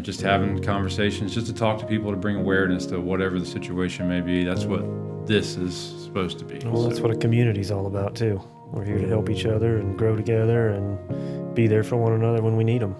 just having conversations, just to talk to people, to bring awareness to whatever the situation may be. That's what this is supposed to be. Well, that's what a community's all about too. We're here to help each other and grow together and be there for one another when we need them.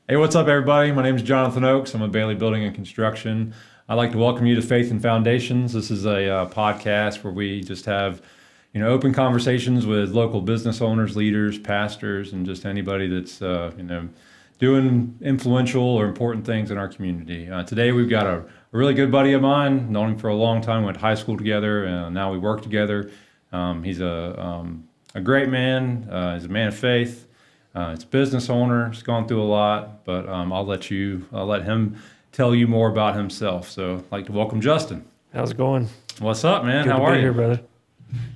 Hey, what's up, everybody? My name is Jonathan Oakes. I'm with Bailey Building and Construction. I'd like to welcome you to Faith and Foundations. This is a podcast where we just have, open conversations with local business owners, leaders, pastors, and just anybody that's, doing influential or important things in our community. Today, we've got a really good buddy of mine, known him for a long time, went to high school together, and now we work together. He's a great man. He's a man of faith. He's a business owner. He's gone through a lot, but I'll let him tell you more about himself. So I'd like to welcome Justin. How's it going? What's up, man? Good How to are be you? here, brother.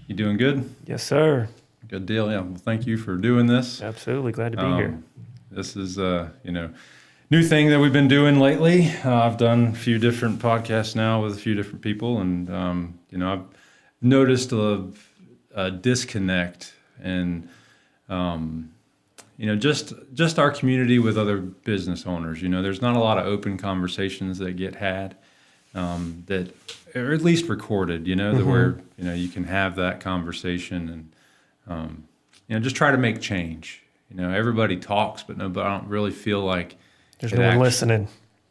You doing good? Yes, sir. Good deal. Yeah. Well, thank you for doing this. Absolutely. Glad to be here. This is, new thing that we've been doing lately. I've done a few different podcasts now with a few different people, and, I've noticed a disconnect and, just our community with other business owners. There's not a lot of open conversations that get had, that or at least recorded, that where, you can have that conversation and, just try to make change. Everybody talks, but I don't really feel like there's no one listening.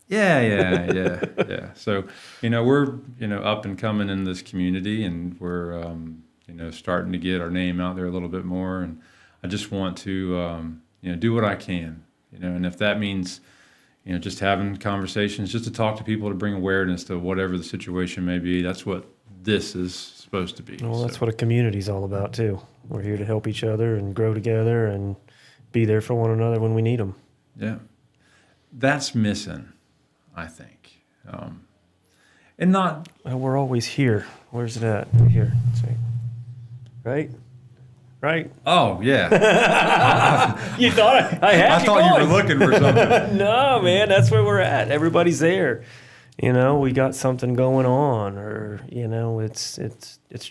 Yeah. So, we're, up and coming in this community, and we're, starting to get our name out there a little bit more. And I just want to, do what I can, and if that means, just having conversations, just to talk to people, to bring awareness to whatever the situation may be. That's what this is supposed to be. Well, that's what a community's all about too. We're here to help each other and grow together and be there for one another when we need them. Yeah. That's missing, I think. And not... Well, we're always here. Where's it at? Here. Right? Right? Oh, yeah. You thought I had I thought you were looking for something. No, man, that's where we're at. Everybody's there. We got something going on, or, it's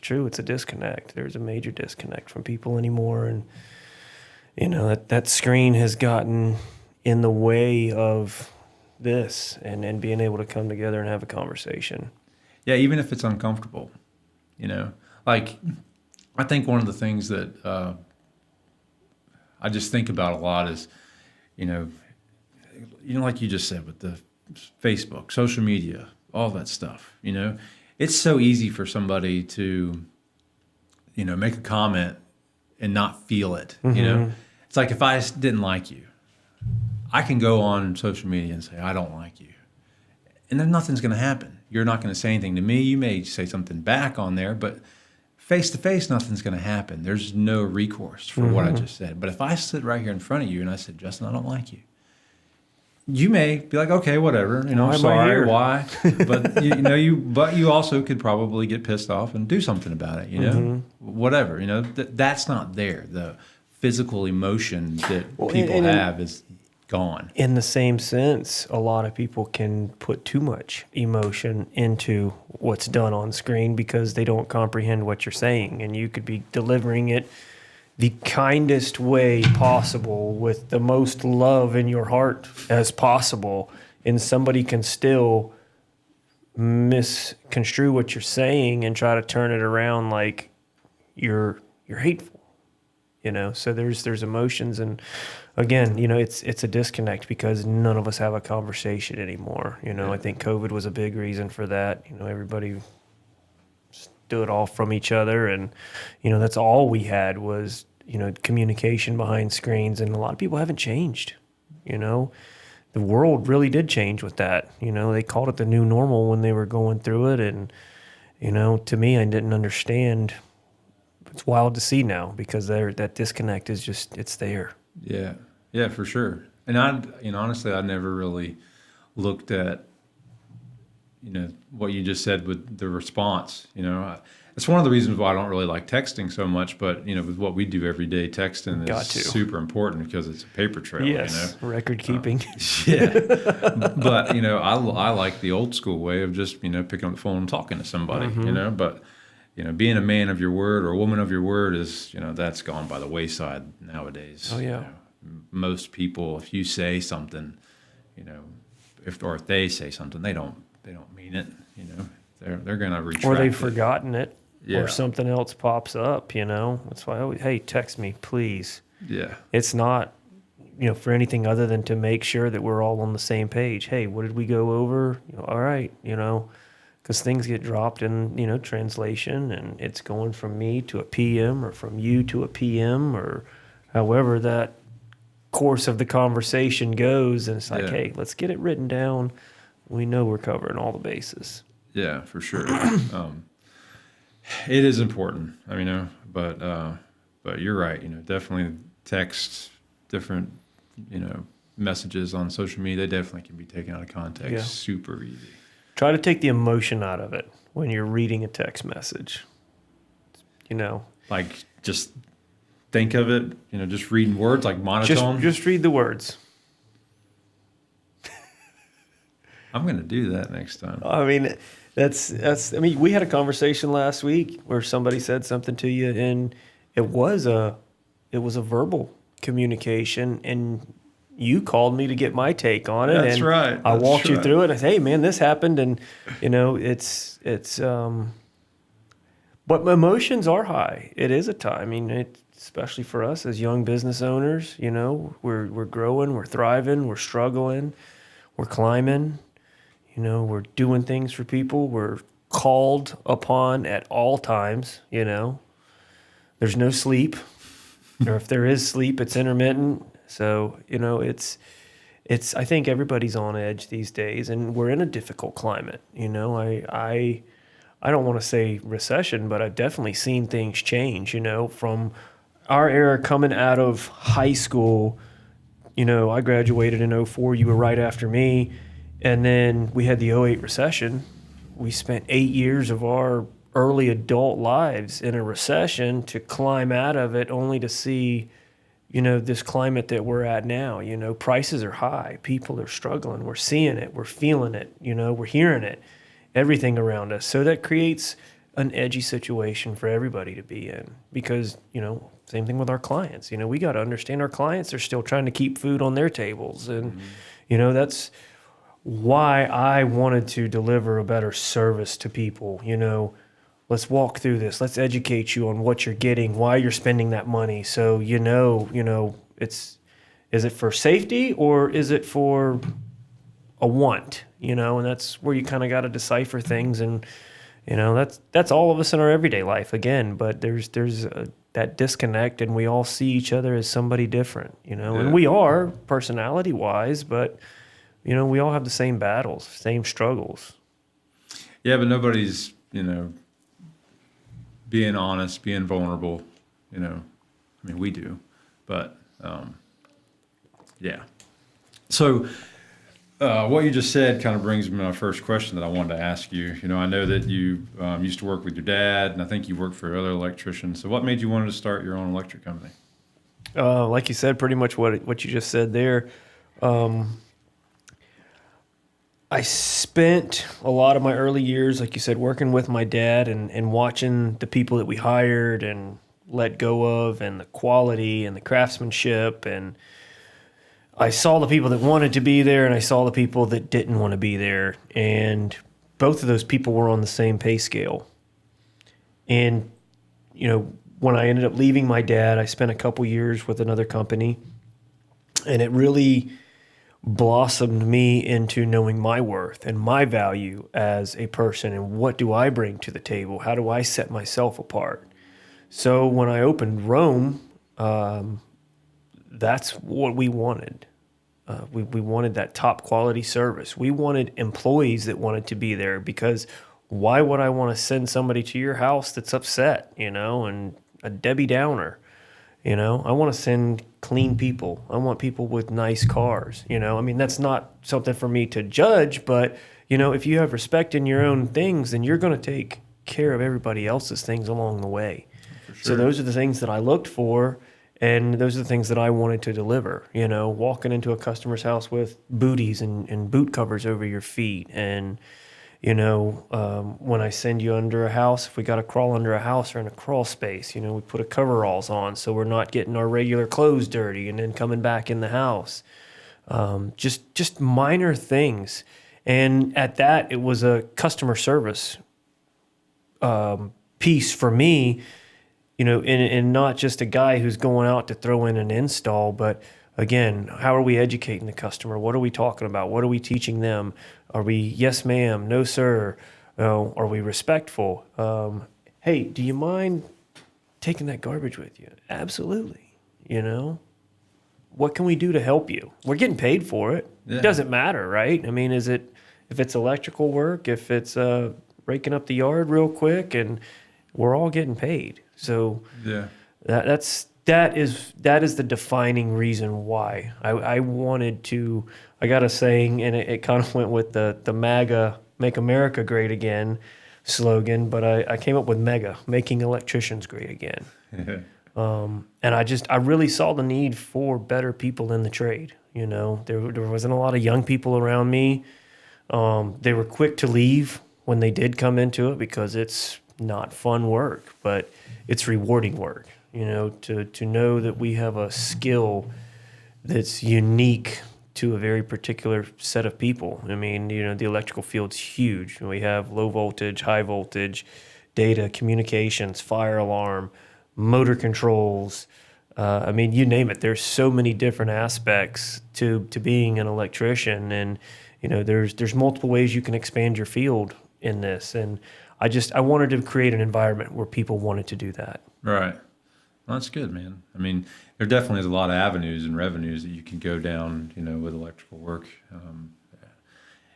true. It's a disconnect. There's a major disconnect from people anymore. And, that screen has gotten in the way of this and being able to come together and have a conversation. Yeah, even if it's uncomfortable, like... I think one of the things that I just think about a lot is, like you just said with the Facebook, social media, all that stuff, it's so easy for somebody to, make a comment and not feel it, It's like if I didn't like you, I can go on social media and say, I don't like you. And then nothing's going to happen. You're not going to say anything to me. You may say something back on there, but face-to-face, nothing's going to happen. There's no recourse for what I just said. But if I sit right here in front of you and I said, Justin, I don't like you, you may be like, okay, whatever. I'm sorry. Why? But but you also could probably get pissed off and do something about it. Whatever. That's not there. The physical emotion that people have is gone. In the same sense, a lot of people can put too much emotion into what's done on screen because they don't comprehend what you're saying. And you could be delivering it the kindest way possible with the most love in your heart as possible. And somebody can still misconstrue what you're saying and try to turn it around like you're hateful. So there's emotions, and again, it's a disconnect because none of us have a conversation anymore. I think COVID was a big reason for that. Everybody stood off from each other, and that's all we had was communication behind screens, and a lot of people haven't changed. The world really did change with that. They called it the new normal when they were going through it, and to me, I didn't understand. It's wild to see now because that disconnect is just, it's there. Yeah, for sure. And honestly, I never really looked at, what you just said with the response. It's one of the reasons why I don't really like texting so much. But with what we do every day, texting is super important because it's a paper trail. Yes, record keeping. Yeah, but I like the old school way of just picking up the phone and talking to somebody. But being a man of your word or a woman of your word is that's gone by the wayside nowadays. Oh yeah. Most people, if you say something, if they say something, they don't mean it. They're gonna retract or they've it. forgotten it, Yeah. or something else pops up. That's why I always, hey, text me, please. Yeah. It's not for anything other than to make sure that we're all on the same page. Hey, what did we go over? All right, because things get dropped in translation, and it's going from me to a PM or from you to a PM or however that course of the conversation goes, and it's like, hey, let's get it written down. We know we're covering all the bases. Yeah, for sure. It is important. But you're right. Definitely text, different messages on social media. They definitely can be taken out of context. Yeah. Super easy. Try to take the emotion out of it when you're reading a text message. Like just think of it. Just reading words like monotone. Just read the words. I'm going to do that next time. We had a conversation last week where somebody said something to you, and it was a verbal communication, and you called me to get my take on it. That's right. I walked you through it. I said, hey man, this happened. And but emotions are high. It is a time. Especially for us as young business owners, we're growing, we're thriving, we're struggling, we're climbing. We're doing things for people. We're called upon at all times. There's no sleep, or if there is sleep, it's intermittent. So it's. I think everybody's on edge these days, and we're in a difficult climate. I don't want to say recession, but I've definitely seen things change. From our era coming out of high school. I graduated in 2004. You were right after me. And then we had the 2008 recession. We spent 8 years of our early adult lives in a recession to climb out of it, only to see, this climate that we're at now. Prices are high. People are struggling. We're seeing it. We're feeling it. We're hearing it. Everything around us. So that creates an edgy situation for everybody to be in because, same thing with our clients. We got to understand our clients are still trying to keep food on their tables. And, that's why I wanted to deliver a better service to people. Let's walk through this. Let's educate you on what you're getting, why you're spending that money. So, is it for safety or is it for a want, and that's where you kind of got to decipher things. And, that's all of us in our everyday life again, but there's that disconnect, and we all see each other as somebody different, and we are personality wise, but we all have the same battles, same struggles. Yeah, but nobody's, being honest, being vulnerable, we do, but, yeah. So, what you just said kind of brings me to my first question that I wanted to ask you. I know that you used to work with your dad, and I think you worked for other electricians. So what made you want to start your own electric company? Like you said, pretty much what you just said there. I spent a lot of my early years, like you said, working with my dad and watching the people that we hired and let go of, and the quality and the craftsmanship. And I saw the people that wanted to be there, and I saw the people that didn't want to be there. And both of those people were on the same pay scale. And, when I ended up leaving my dad, I spent a couple years with another company, and it really blossomed me into knowing my worth and my value as a person, and what do I bring to the table? How do I set myself apart? So when I opened Rome, that's what we wanted. We wanted that top quality service. We wanted employees that wanted to be there, because why would I want to send somebody to your house that's upset, and a Debbie Downer? I want to send clean people. I want people with nice cars. That's not something for me to judge, but, if you have respect in your own things, then you're going to take care of everybody else's things along the way. For sure. So those are the things that I looked for, and those are the things that I wanted to deliver. Walking into a customer's house with booties and boot covers over your feet, and when I send you under a house, if we got to crawl under a house or in a crawl space, we put a coveralls on so we're not getting our regular clothes dirty and then coming back in the house. Just minor things. And at that, it was a customer service piece for me, and not just a guy who's going out to throw in an install, but again, how are we educating the customer? What are we talking about? What are we teaching them? Are we yes, ma'am, no, sir? Are we respectful? Hey, do you mind taking that garbage with you? Absolutely. What can we do to help you? We're getting paid for it. Yeah. It doesn't matter, right? I mean, if it's electrical work, if it's raking up the yard real quick, and we're all getting paid. So yeah, that is the defining reason why I wanted to. I got a saying, and it kind of went with the MAGA, Make America Great Again slogan, but I came up with MEGA, Making Electricians Great Again. And I really saw the need for better people in the trade. There wasn't a lot of young people around me. They were quick to leave when they did come into it because it's not fun work, but it's rewarding work. To know that we have a skill that's unique to a very particular set of people. I mean, the electrical field's huge. We have low voltage, high voltage, data, communications, fire alarm, motor controls. I mean, you name it. There's so many different aspects to being an electrician, and there's multiple ways you can expand your field in this. And I wanted to create an environment where people wanted to do that. Right. Well, that's good, man. I mean, there definitely is a lot of avenues and revenues that you can go down, with electrical work.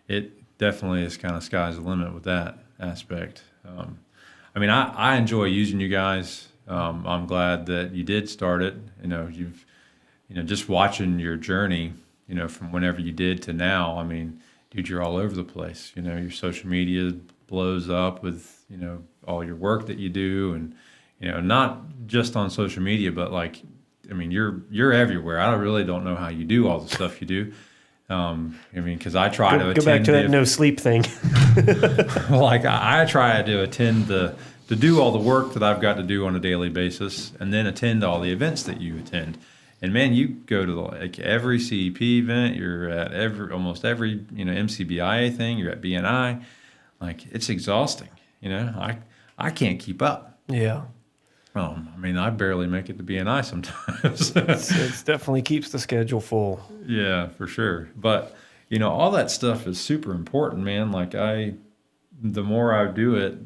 It definitely is kind of sky's the limit with that aspect. I mean, I enjoy using you guys. I'm glad that you did start it. You've, just watching your journey, from whenever you did to now. I mean, dude, you're all over the place. Your social media blows up with, all your work that you do, and not just on social media, but you're everywhere. I really don't know how you do all the stuff you do. Because I try to go back to that no sleep thing. I try to attend to do all the work that I've got to do on a daily basis, and then attend all the events that you attend. And man, you go to every CEP event. You're at almost every MCBIA thing. You're at BNI. It's exhausting. I can't keep up. Yeah. I barely make it to BNI sometimes. It definitely keeps the schedule full. Yeah, for sure. But, all that stuff is super important, man. The more I do it,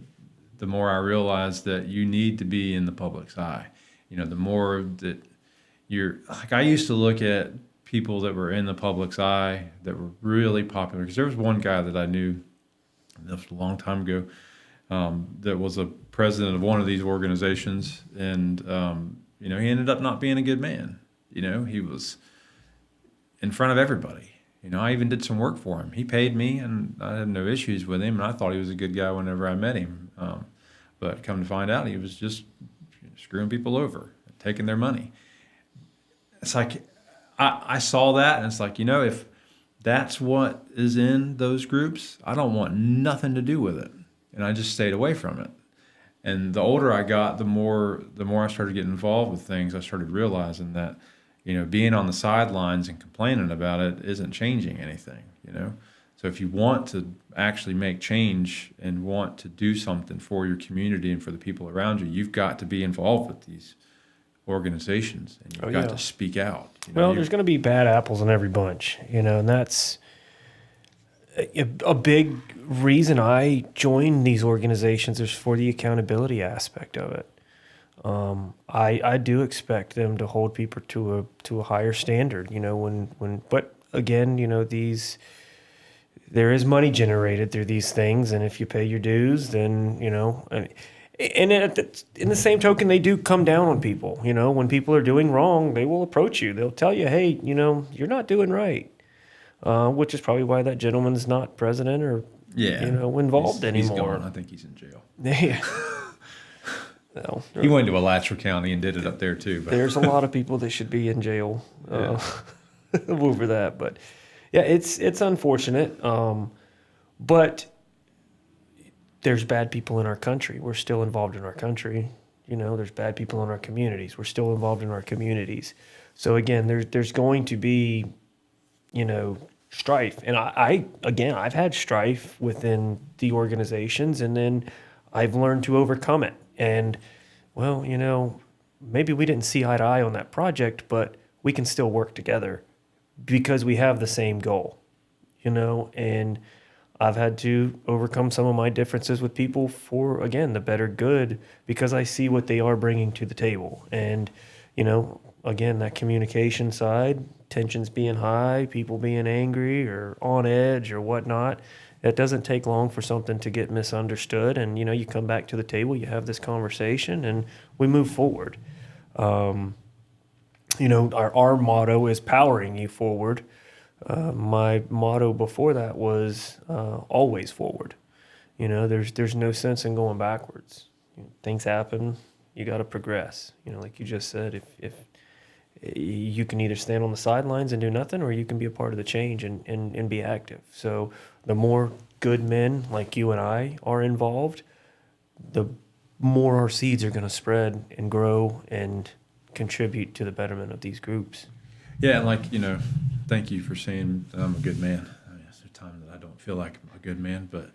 the more I realize that you need to be in the public's eye. The more that I used to look at people that were in the public's eye that were really popular. Because there was one guy that I knew, that was a long time ago, that was a president of one of these organizations, and he ended up not being a good man. He was in front of everybody. I even did some work for him. He paid me, and I had no issues with him, and I thought he was a good guy whenever I met him. But come to find out, he was just screwing people over, taking their money. It's I saw that, and it's if that's what is in those groups, I don't want nothing to do with it. And I just stayed away from it. And the older I got, the more I started getting involved with things, I started realizing that, being on the sidelines and complaining about it isn't changing anything, So if you want to actually make change and want to do something for your community and for the people around you, you've got to be involved with these organizations, and you've got to speak out. There's going to be bad apples in every bunch, and that's a big reason I joined these organizations is for the accountability aspect of it. I do expect them to hold people to a higher standard, but again, there is money generated through these things, and if you pay your dues, then and in the same token, they do come down on people. When people are doing wrong, they will approach you. They'll tell you, hey, you're not doing right, which is probably why that gentleman's not president or Yeah. Involved He's anymore. gone. I think he's in jail. Yeah. No, He went to Alachua County and did it up there too. But. there's a lot of people that should be in jail over that. But yeah, it's unfortunate. But there's bad people in our country. We're still involved in our country. There's bad people in our communities. We're still involved in our communities. So again, there's going to be, strife. And I've had strife within the organizations, and then I've learned to overcome it. And, well, maybe we didn't see eye to eye on that project, but we can still work together because we have the same goal, and I've had to overcome some of my differences with people for, again, the better good, because I see what they are bringing to the table. And, again, that communication side, tensions being high, people being angry or on edge or whatnot, it doesn't take long for something to get misunderstood. And, you come back to the table, you have this conversation, and we move forward. Our motto is powering you forward. My motto before that was always forward. There's no sense in going backwards. Things happen, you got to progress. Like you just said, if you can either stand on the sidelines and do nothing, or you can be a part of the change and be active. So the more good men like you and I are involved, the more our seeds are going to spread and grow and contribute to the betterment of these groups. Yeah, and thank you for saying that I'm a good man. I mean, there's a time that I don't feel like I'm a good man, but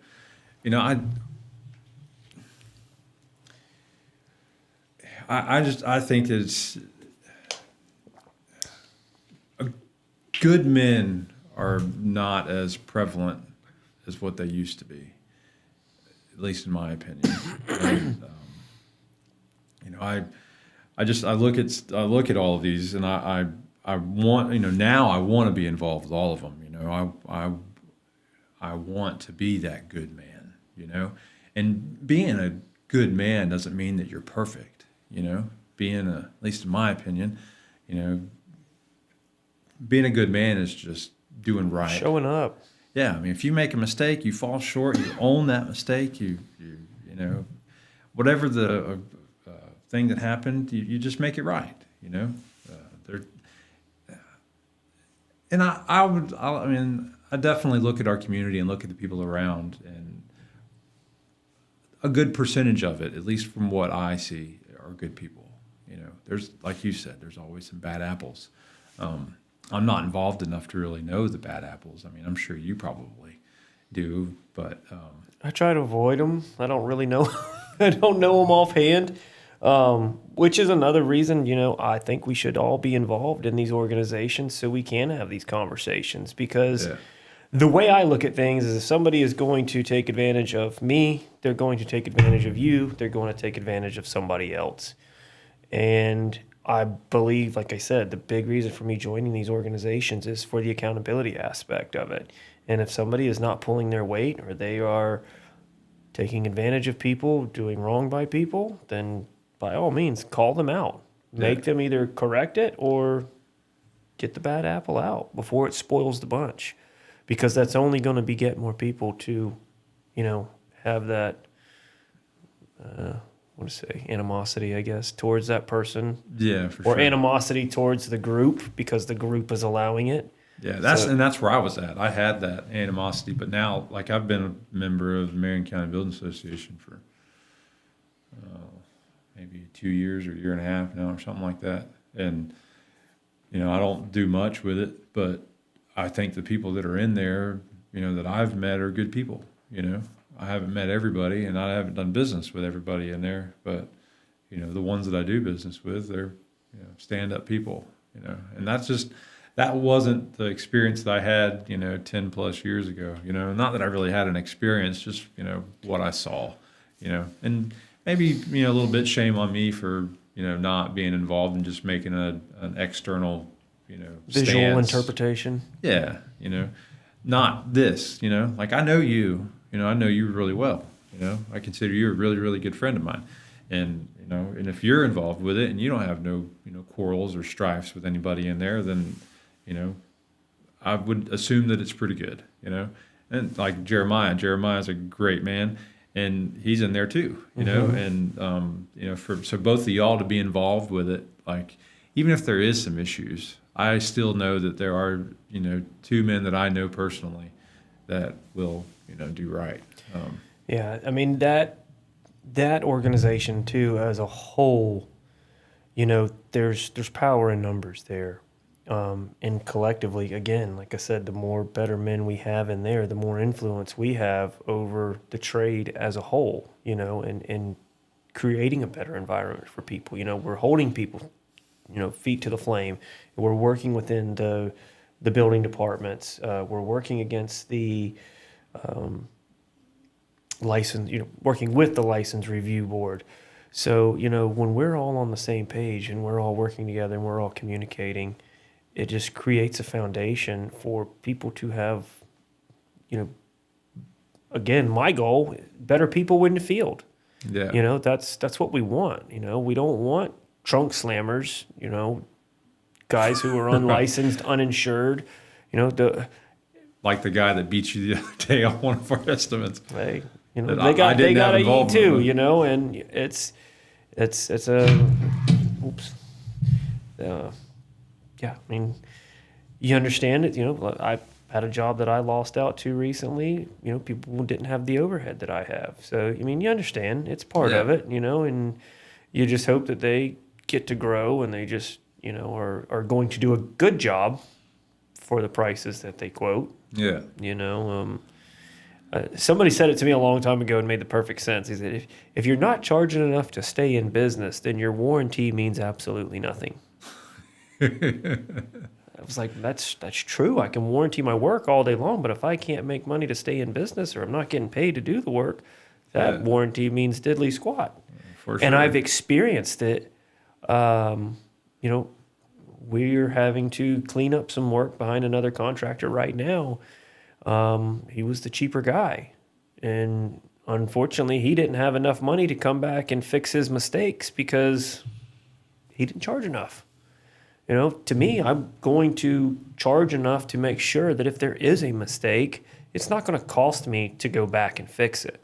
I think it's good men are not as prevalent as what they used to be, at least in my opinion. And, I look at all of these, and I want, now I want to be involved with all of them. I want to be that good man, and being a good man doesn't mean that you're perfect, at least in my opinion, being a good man is just doing right. Showing up. Yeah. I mean, if you make a mistake, you fall short, you own that mistake, whatever the thing that happened, you just make it right, and I definitely look at our community and look at the people around, and a good percentage of it, at least from what I see, are good people. There's, like you said, there's always some bad apples. I'm not involved enough to really know the bad apples. I mean, I'm sure you probably do, but I try to avoid them. I don't really know. I don't know them offhand, which is another reason, I think we should all be involved in these organizations so we can have these conversations. Because the way I look at things is, if somebody is going to take advantage of me, they're going to take advantage of you, they're going to take advantage of somebody else. And I believe, like I said, the big reason for me joining these organizations is for the accountability aspect of it. And if somebody is not pulling their weight, or they are taking advantage of people, doing wrong by people, then by all means, call them out. Make them either correct it or get the bad apple out before it spoils the bunch. Because that's only going to beget more people to, have that, animosity, I guess, towards that person. Yeah, for or sure. Animosity towards the group because the group is allowing it. Yeah, that's where I was at. I had that animosity, but now, I've been a member of the Marion County Building Association for maybe 2 years or a year and a half now, or something like that. And I don't do much with it, but I think the people that are in there, that I've met are good people. I haven't met everybody, and I haven't done business with everybody in there, but the ones that I do business with, they're stand-up people. And that wasn't the experience that I had 10 plus years ago. Not that I really had an experience, just what I saw. And maybe a little bit shame on me for not being involved and just making an external visual stance. Interpretation. Yeah, not this. I know you. I know you really well. I consider you a really, really good friend of mine. And and if you're involved with it and you don't have no quarrels or strifes with anybody in there, then I would assume that it's pretty good. and like Jeremiah's a great man, and he's in there too, you know, and you know, so both of y'all to be involved with it, like even if there is some issues, I still know that there are, you know, two men that I know personally that will, you know, do right. Yeah, I mean that organization too as a whole, you know, there's power in numbers there, and collectively, again, like I said, the more better men we have in there, the more influence we have over the trade as a whole, you know, and creating a better environment for people. You know, we're holding people, you know, feet to the flame. We're working within the building departments. We're working against the license, you know, working with the license review board. So, you know, when we're all on the same page and we're all working together and we're all communicating, it just creates a foundation for people to have, you know, again, my goal, better people in the field. Yeah. You know, that's what we want. You know, we don't want trunk slammers, you know, guys who are unlicensed, uninsured, you know, like the guy that beat you the other day on one of our estimates. They, you know, they got to eat too, you know, and it's a, oops. Yeah, I mean, you understand it, you know, I had a job that I lost out to recently, you know, people didn't have the overhead that I have. So, I mean, you understand, it's part of it, you know, and you just hope that they get to grow and they just, you know, are going to do a good job for the prices that they quote. Yeah. You know, somebody said it to me a long time ago and made the perfect sense. He said, if you're not charging enough to stay in business, then your warranty means absolutely nothing. I was like, that's true. I can warranty my work all day long, but if I can't make money to stay in business or I'm not getting paid to do the work, that warranty means diddly squat. For sure. And I've experienced it. You know, we're having to clean up some work behind another contractor right now. He was the cheaper guy. And unfortunately, he didn't have enough money to come back and fix his mistakes because he didn't charge enough. You know, to me, I'm going to charge enough to make sure that if there is a mistake, it's not going to cost me to go back and fix it.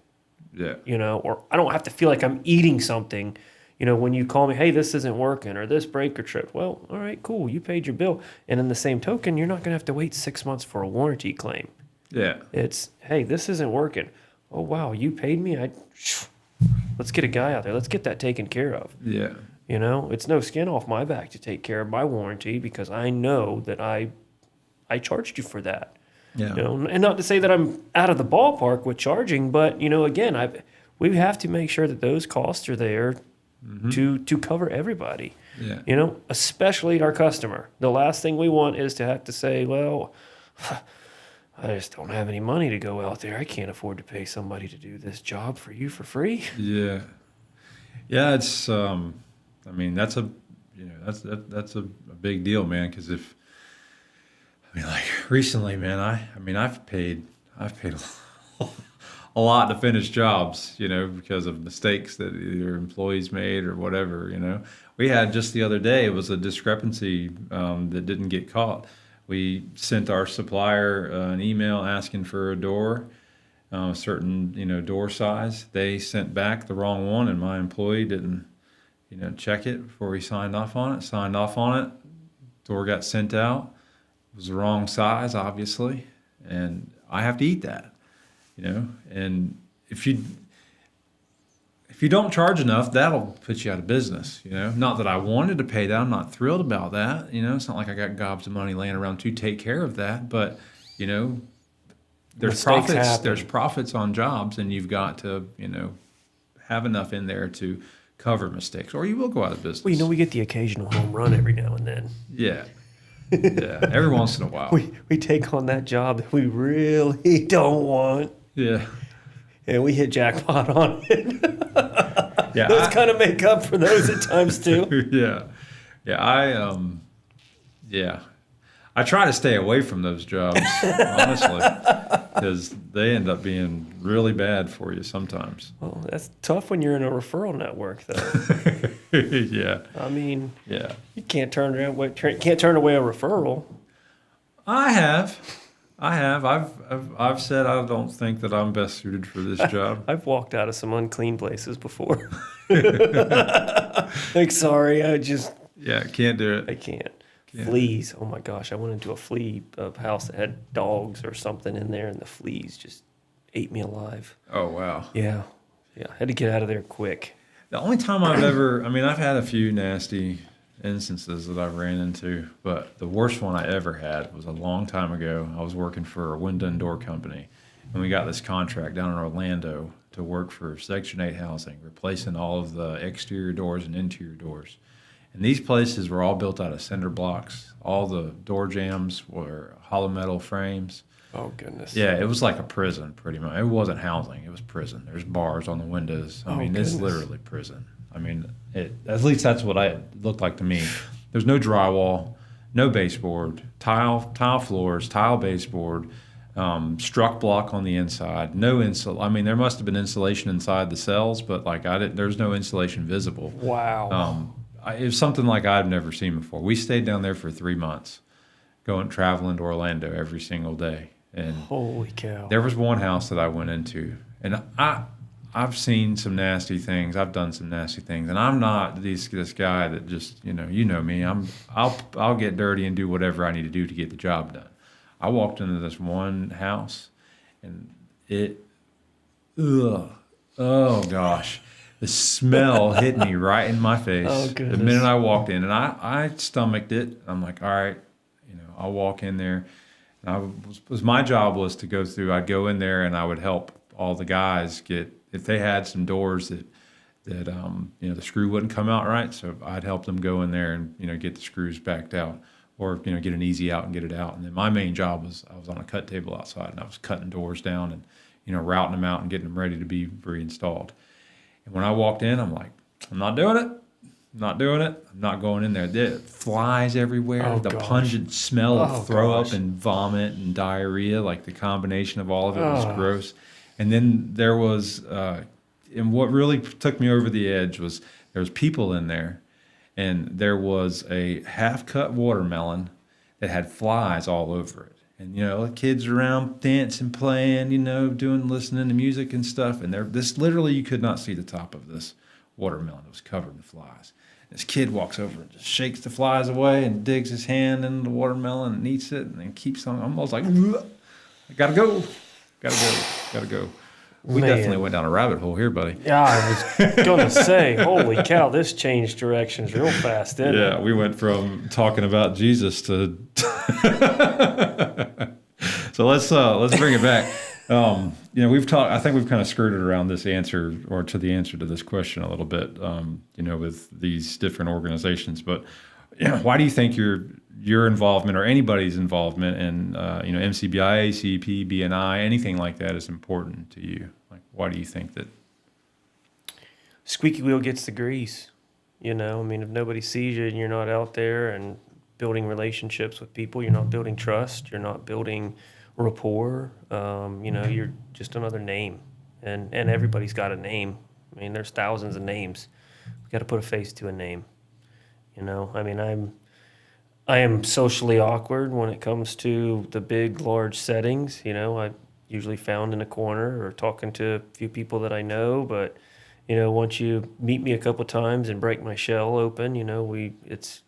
Yeah. You know, or I don't have to feel like I'm eating something. You know, when you call me, hey, this isn't working or this breaker tripped. Well, all right, cool. You paid your bill. And in the same token, you're not going to have to wait 6 months for a warranty claim. Yeah. It's, hey, this isn't working. Oh, wow, you paid me? Let's get a guy out there. Let's get that taken care of. Yeah. You know, it's no skin off my back to take care of my warranty because I know that I charged you for that. Yeah. You know, and not to say that I'm out of the ballpark with charging, but, you know, again, we have to make sure that those costs are there to cover everybody. Yeah. You know, especially our customer. The last thing we want is to have to say, well, I just don't have any money to go out there. I can't afford to pay somebody to do this job for you for free. Yeah. Yeah, it's I mean, that's a, you know, that's a big deal, man, cuz if I mean, like recently, man, I've paid a lot to finish jobs, you know, because of mistakes that either employees made or whatever, you know. We had just the other day, it was a discrepancy that didn't get caught. We sent our supplier an email asking for a door, a certain, you know, door size. They sent back the wrong one, and my employee didn't, you know, check it before he signed off on it. Door got sent out. It was the wrong size, obviously, and I have to eat that, you know. And if you don't charge enough, that'll put you out of business, you know. Not that I wanted to pay that. I'm not thrilled about that, you know. It's not like I got gobs of money laying around to take care of that, but, you know, there's profits on jobs, and you've got to, you know, have enough in there to cover mistakes, or you will go out of business. Well, you know, we get the occasional home run every now and then. Yeah. Yeah, every once in a while. We take on that job that we really don't want. Yeah. And we hit jackpot on it. Yeah. Those kind of make up for those at times too. Yeah. Yeah, I try to stay away from those jobs, honestly, because they end up being really bad for you sometimes. Well, that's tough when you're in a referral network, though. Yeah. I mean, yeah, you can't turn away a referral. I have. I have. I've said I don't think that I'm best suited for this job. I've walked out of some unclean places before. Like, sorry, Yeah, can't do it. I can't. Fleas. Oh my gosh, I went into a house that had dogs or something in there, and the fleas just ate me alive. Oh wow. Yeah. Had to get out of there quick. The only time I've had a few nasty instances that I've ran into, but the worst one I ever had was a long time ago. I was working for a window and door company, and we got this contract down in Orlando to work for Section 8 housing, replacing all of the exterior doors and interior doors. And these places were all built out of cinder blocks. All the door jambs were hollow metal frames. Oh, goodness. Yeah, it was like a prison, pretty much. It wasn't housing. It was prison. There's bars on the windows. I mean, it's literally prison. I mean, at least that's what it looked like to me. There's no drywall, no baseboard, tile floors, tile baseboard, struck block on the inside, no insul. I mean, there must have been insulation inside the cells, but there's no insulation visible. Wow. It was something like I've never seen before. We stayed down there for 3 months, traveling to Orlando every single day. And holy cow! There was one house that I went into, and I've seen some nasty things. I've done some nasty things, and I'm not this guy that just you know me. I'll get dirty and do whatever I need to do to get the job done. I walked into this one house, and oh gosh, the smell hit me right in my face. Oh, the goodness. minute I walked in, and I stomached it. I'm like, all right, I'll walk in there. My job was to go through. I'd go in there and I would help all the guys if they had some doors that the screw wouldn't come out right. So I'd help them go in there and get the screws backed out, or get an easy out and get it out. And then my main job was I was on a cut table outside and I was cutting doors down and routing them out and getting them ready to be reinstalled. And when I walked in, I'm like, I'm not doing it. I'm not doing it. I'm not going in there. There flies everywhere. The pungent smell of throw up and vomit and diarrhea, like the combination of all of it was gross. And then there was, and what really took me over the edge was there was people in there, and there was a half-cut watermelon that had flies all over it. And kids around dancing, playing, listening to music and stuff. And this literally, you could not see the top of this watermelon. It was covered in flies. This kid walks over and just shakes the flies away and digs his hand in the watermelon and eats it and then keeps on. I'm almost like, I gotta go. We definitely went down a rabbit hole here, buddy. Yeah, I was going to say, holy cow, this changed directions real fast, didn't it? Yeah, we went from talking about Jesus to. So let's bring it back. We've talked. I think we've kind of skirted around this answer, or to the answer to this question a little bit. With these different organizations, but why do you think your involvement or anybody's involvement in MCBI, CEP, BNI, anything like that is important to you? Like, why do you think that? Squeaky wheel gets the grease. If nobody sees you and you're not out there and building relationships with people, you're not building trust, you're not building rapport. You're just another name, and everybody's got a name. There's thousands of names. We got to put a face to a name. I am socially awkward when it comes to the big, large settings. I'm usually found in a corner or talking to a few people that I know. But once you meet me a couple times and break my shell open, it's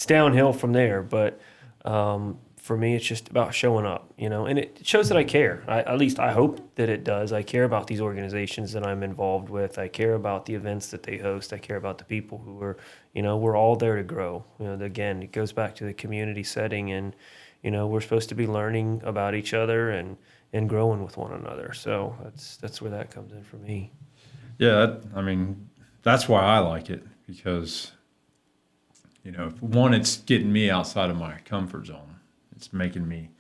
downhill from there. But for me, it's just about showing up, and it shows that I care. At least I hope that it does. I care about these organizations that I'm involved with. I care about the events that they host. I care about the people who are, we're all there to grow. Again, it goes back to the community setting, and, we're supposed to be learning about each other and growing with one another. So that's where that comes in for me. Yeah, that's why I like it, because, one, it's getting me outside of my comfort zone. It's making me,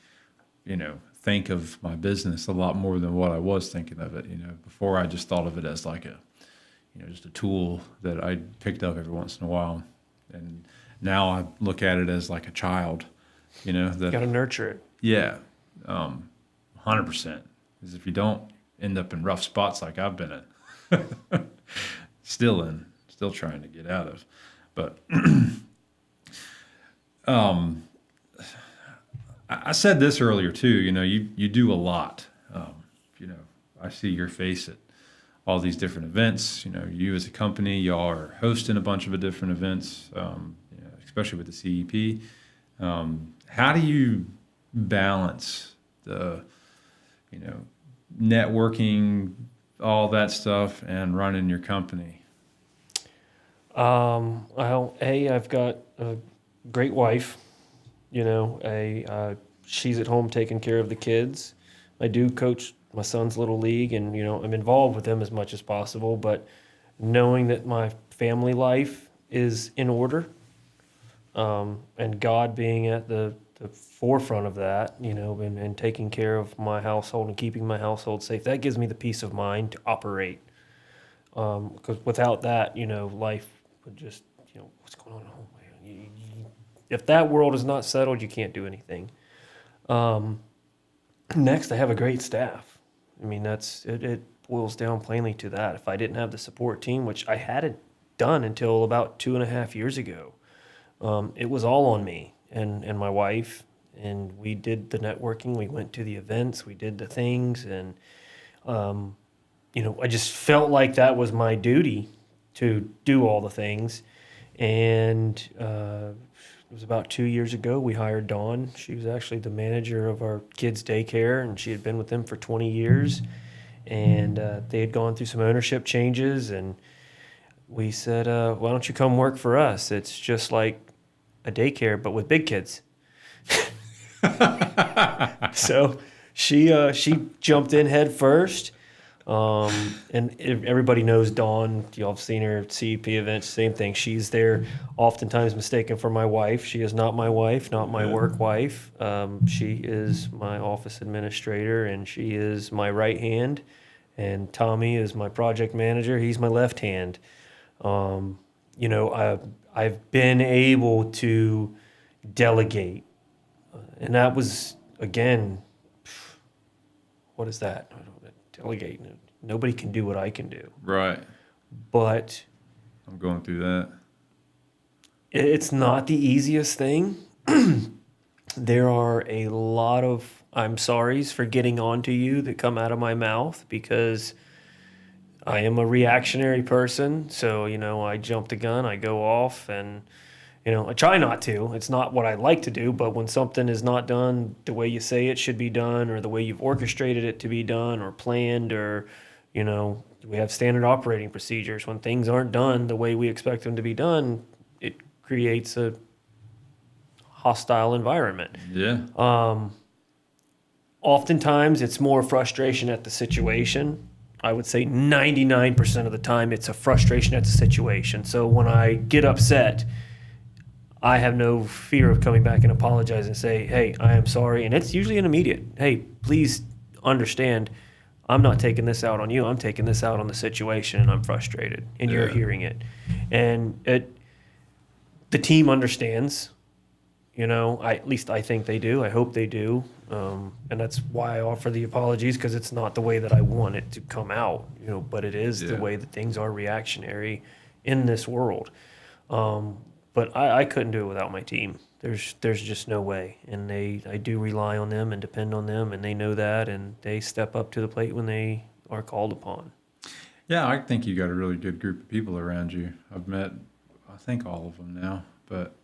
think of my business a lot more than what I was thinking of it. Before I just thought of it as like just a tool that I picked up every once in a while. And now I look at it as like a child, that got to nurture it. Yeah. 100%. Because if you don't end up in rough spots like I've been in, still trying to get out of. But, I said this earlier too. You do a lot. I see your face at all these different events. You as a company, y'all are hosting a bunch of different events, especially with the CEP. How do you balance the, networking, all that stuff, and running your company? Well, I've got a great wife. She's at home taking care of the kids. I do coach my son's little league, and I'm involved with them as much as possible. But knowing that my family life is in order, and God being at the forefront of that, and taking care of my household and keeping my household safe, that gives me the peace of mind to operate. Because without that, life would just, what's going on at home? If that world is not settled, you can't do anything. Next, I have a great staff. I mean, it boils down plainly to that. If I didn't have the support team, which I hadn't done until about 2.5 years ago, it was all on me and my wife. And we did the networking. We went to the events. We did the things. And, I just felt like that was my duty to do all the things. And it was about 2 years ago, we hired Dawn. She was actually the manager of our kids' daycare, and she had been with them for 20 years. And they had gone through some ownership changes, and we said, why don't you come work for us? It's just like a daycare, but with big kids. So she jumped in head first. And everybody knows Dawn. Y'all have seen her at CEP events, same thing. She's there oftentimes mistaken for my wife. She is not my wife, not my work wife. She is my office administrator, and she is my right hand. And Tommy is my project manager. He's my left hand. I've been able to delegate. And that was, again, what is that? Delegate. Nobody can do what I can do. Right. But I'm going through that. It's not the easiest thing. There are a lot of I'm sorries for getting onto you that come out of my mouth because I am a reactionary person. So, I jump the gun, I go off, and I try not to. It's not what I like to do, but when something is not done the way you say it should be done, or the way you've orchestrated it to be done or planned, or, we have standard operating procedures. When things aren't done the way we expect them to be done, it creates a hostile environment. Yeah. Oftentimes it's more frustration at the situation. I would say 99% of the time it's a frustration at the situation. So when I get upset, I have no fear of coming back and apologize and say, hey, I am sorry. And it's usually an immediate, hey, please understand, I'm not taking this out on you. I'm taking this out on the situation, and I'm frustrated, and you're hearing it. And the team understands, at least I think they do. I hope they do. And that's why I offer the apologies, because it's not the way that I want it to come out, but it is the way that things are reactionary in this world. But I couldn't do it without my team. There's just no way. And I do rely on them and depend on them, and they know that, and they step up to the plate when they are called upon. Yeah, I think you got a really good group of people around you. I've met, I think, all of them now. But,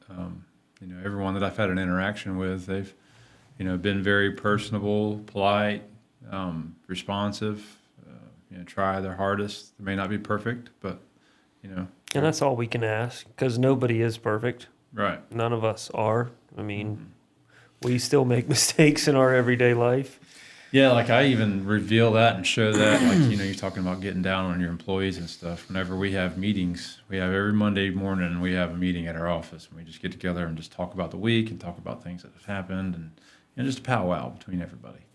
everyone that I've had an interaction with, they've, been very personable, polite, responsive, try their hardest. They may not be perfect, but, And that's all we can ask, because nobody is perfect. Right. None of us are. I mean, we still make mistakes in our everyday life. Yeah, like I even reveal that and show that, like, you're talking about getting down on your employees and stuff. Whenever we have meetings, we have every Monday morning, we have a meeting at our office, and we just get together and just talk about the week and talk about things that have happened, and just a powwow between everybody.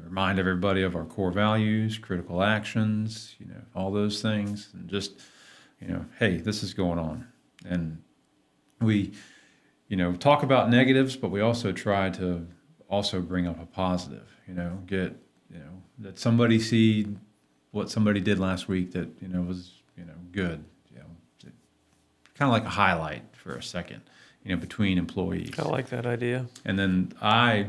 Remind everybody of our core values, critical actions, all those things, and just, hey, this is going on. And we, talk about negatives, but we also try to also bring up a positive, get, that somebody see what somebody did last week that, was, good, kind of like a highlight for a second, between employees. I like that idea. And then I've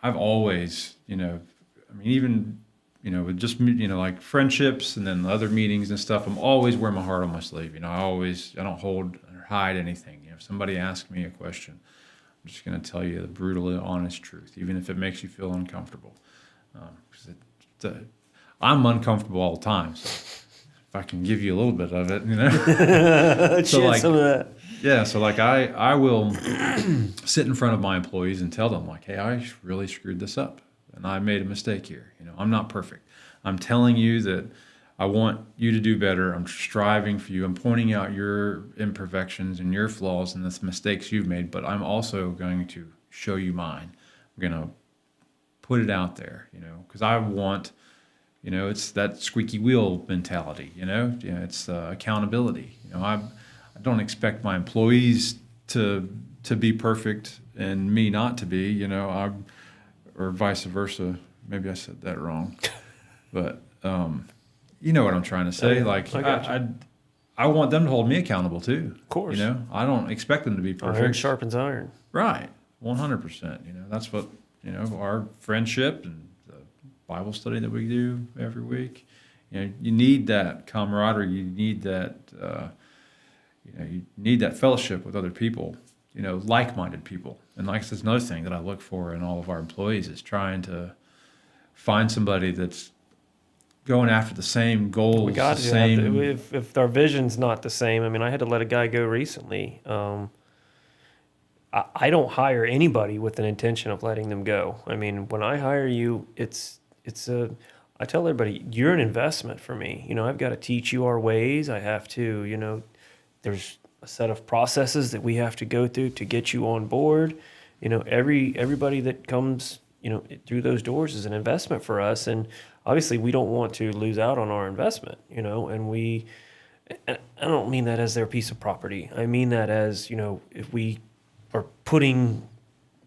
always, even, with just, like friendships and then other meetings and stuff, I'm always wearing my heart on my sleeve. I don't hold or hide anything. If somebody asks me a question, I'm just going to tell you the brutal, honest truth, even if it makes you feel uncomfortable. 'Cause I'm uncomfortable all the time. So if I can give you a little bit of it, So like, some of that. Yeah, so like I will sit in front of my employees and tell them like, hey, I really screwed this up and I made a mistake here. I'm not perfect. I'm telling you that I want you to do better. I'm striving for you. I'm pointing out your imperfections and your flaws and the mistakes you've made, but I'm also going to show you mine. I'm going to put it out there, because I want, it's that squeaky wheel mentality, it's accountability. I don't expect my employees to be perfect and me not to be, or vice versa. Maybe I said that wrong, but you know what I'm trying to say. Yeah, like I want them to hold me accountable too. Of course. I don't expect them to be perfect. Iron sharpens iron. Right. 100%. That's what, our friendship and the Bible study that we do every week, you need that camaraderie. You need that, you need that fellowship with other people, like-minded people. And like that's another thing that I look for in all of our employees is trying to find somebody that's going after the same goals. We got to. If our vision's not the same, I had to let a guy go recently. I don't hire anybody with an intention of letting them go. When I hire you, I tell everybody, you're an investment for me. I've got to teach you our ways. I have to, there's a set of processes that we have to go through to get you on board. Everybody that comes, through those doors is an investment for us. And obviously we don't want to lose out on our investment, and I don't mean that as their piece of property. I mean that as, if we are putting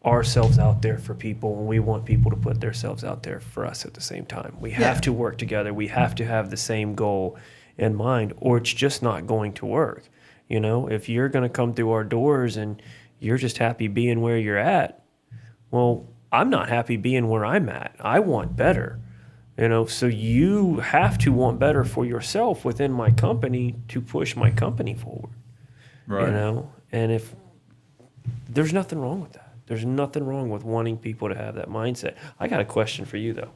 ourselves out there for people and we want people to put themselves out there for us at the same time. We have to work together. We have to have the same goal in mind or it's just not going to work. If you're going to come through our doors and you're just happy being where you're at, well, I'm not happy being where I'm at. I want better. So you have to want better for yourself within my company to push my company forward. Right. And if there's nothing wrong with that. There's nothing wrong with wanting people to have that mindset. I got a question for you though.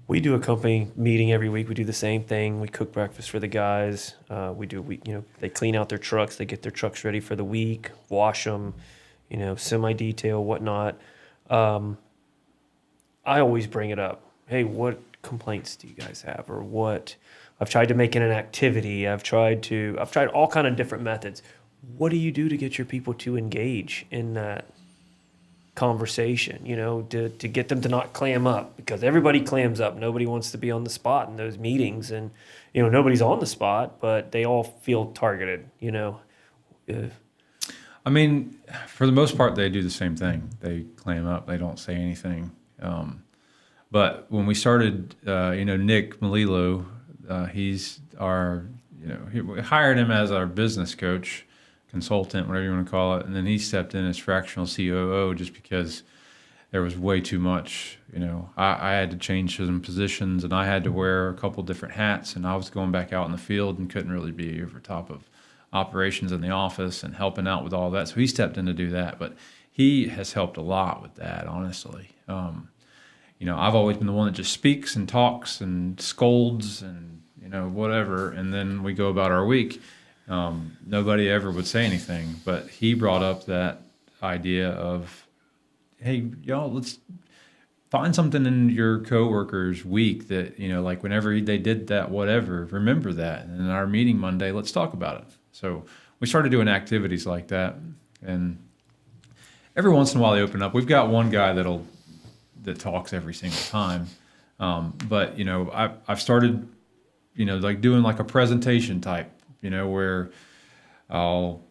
We do a company meeting every week. We do the same thing. We cook breakfast for the guys. They clean out their trucks. They get their trucks ready for the week, wash them, semi-detail, whatnot. I always bring it up. Hey, what complaints do you guys have? Or what? I've tried to make it an activity. I've tried all kind of different methods. What do you do to get your people to engage in that conversation, to get them to not clam up? Because everybody clams up. Nobody wants to be on the spot in those meetings. And, nobody's on the spot, but they all feel targeted, For the most part, they do the same thing. They clam up. They don't say anything. But when we started, Nick Melillo, he's our, we hired him as our business coach, consultant, whatever you want to call it. And then he stepped in as fractional COO just because there was way too much. I had to change some positions and I had to wear a couple different hats and I was going back out in the field and couldn't really be over top of operations in the office and helping out with all that. So he stepped in to do that, but he has helped a lot with that, honestly. I've always been the one that just speaks and talks and scolds and, whatever. And then we go about our week. Nobody ever would say anything, but he brought up that idea of, hey, y'all, let's find something in your coworkers' week that, like whenever they did that, whatever, remember that. And in our meeting Monday, let's talk about it. So we started doing activities like that. And every once in a while they open up. We've got one guy that talks every single time. But, I've started, like doing like a presentation type, where I'll,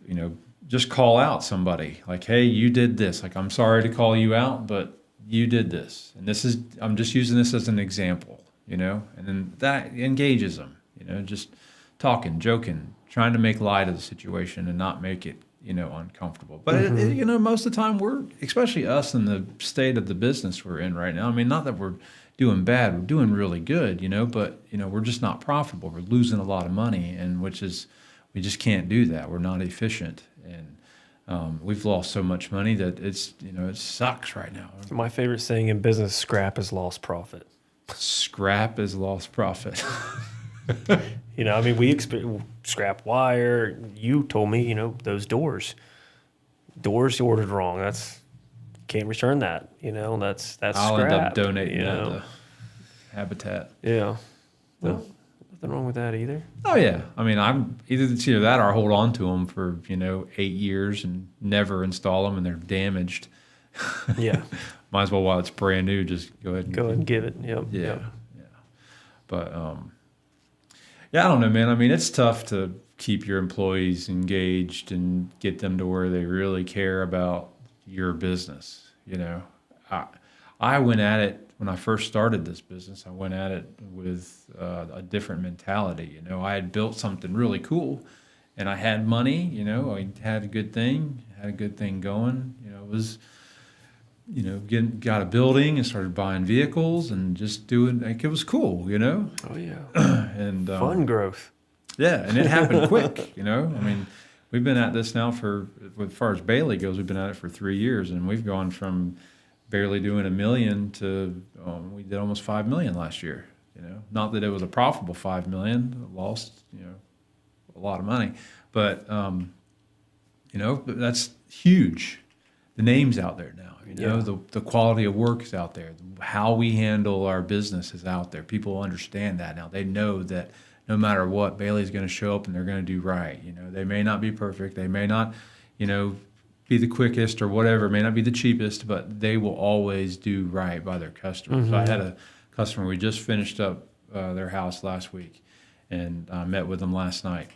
just call out somebody like, hey, you did this. Like, I'm sorry to call you out, but you did this. And I'm just using this as an example, and then that engages them, just talking, joking, trying to make light of the situation and not make it, uncomfortable. But most of the time especially us in the state of the business we're in right now. I mean, not that we're doing bad, we're doing really good, but we're just not profitable. We're losing a lot of money, and we just can't do that. We're not efficient, and we've lost so much money that it sucks right now. My favorite saying in business: scrap is lost profit. Scrap is lost profit. I mean, we scrap wire. You told me, those doors you ordered wrong. Can't return that. That's I'll scrap. end up donating that to Habitat. Yeah. Well, nothing wrong with that either. Oh yeah. I mean, I'm either that or I hold on to them for 8 years and never install them, and they're damaged. Yeah. Might as well, while it's brand new, just go ahead and give it. Yep. Yeah. Yep. Yeah. But I don't know, man. I mean, it's tough to keep your employees engaged and get them to where they really care about your business. I went at it when I first started this business. I went at it with a different mentality. I had built something really cool, and I had money. I had a good thing going. It was, got a building and started buying vehicles and just doing, it was cool, Oh yeah. And fun growth. Yeah, and it happened quick, I mean, we've been at this now as far as Bailey goes, we've been at it for 3 years, and we've gone from barely doing $1 million to we did almost $5 million last year. Not that it was a profitable $5 million, lost a lot of money, but that's huge. The name's out there now. The quality of work is out there. How we handle our business is out there. People understand that now. They know that no matter what, Bailey's going to show up and they're going to do right. They may not be perfect. They may not, be the quickest or whatever. It may not be the cheapest, but they will always do right by their customers. Mm-hmm. I had a customer, we just finished up their house last week, and I met with them last night.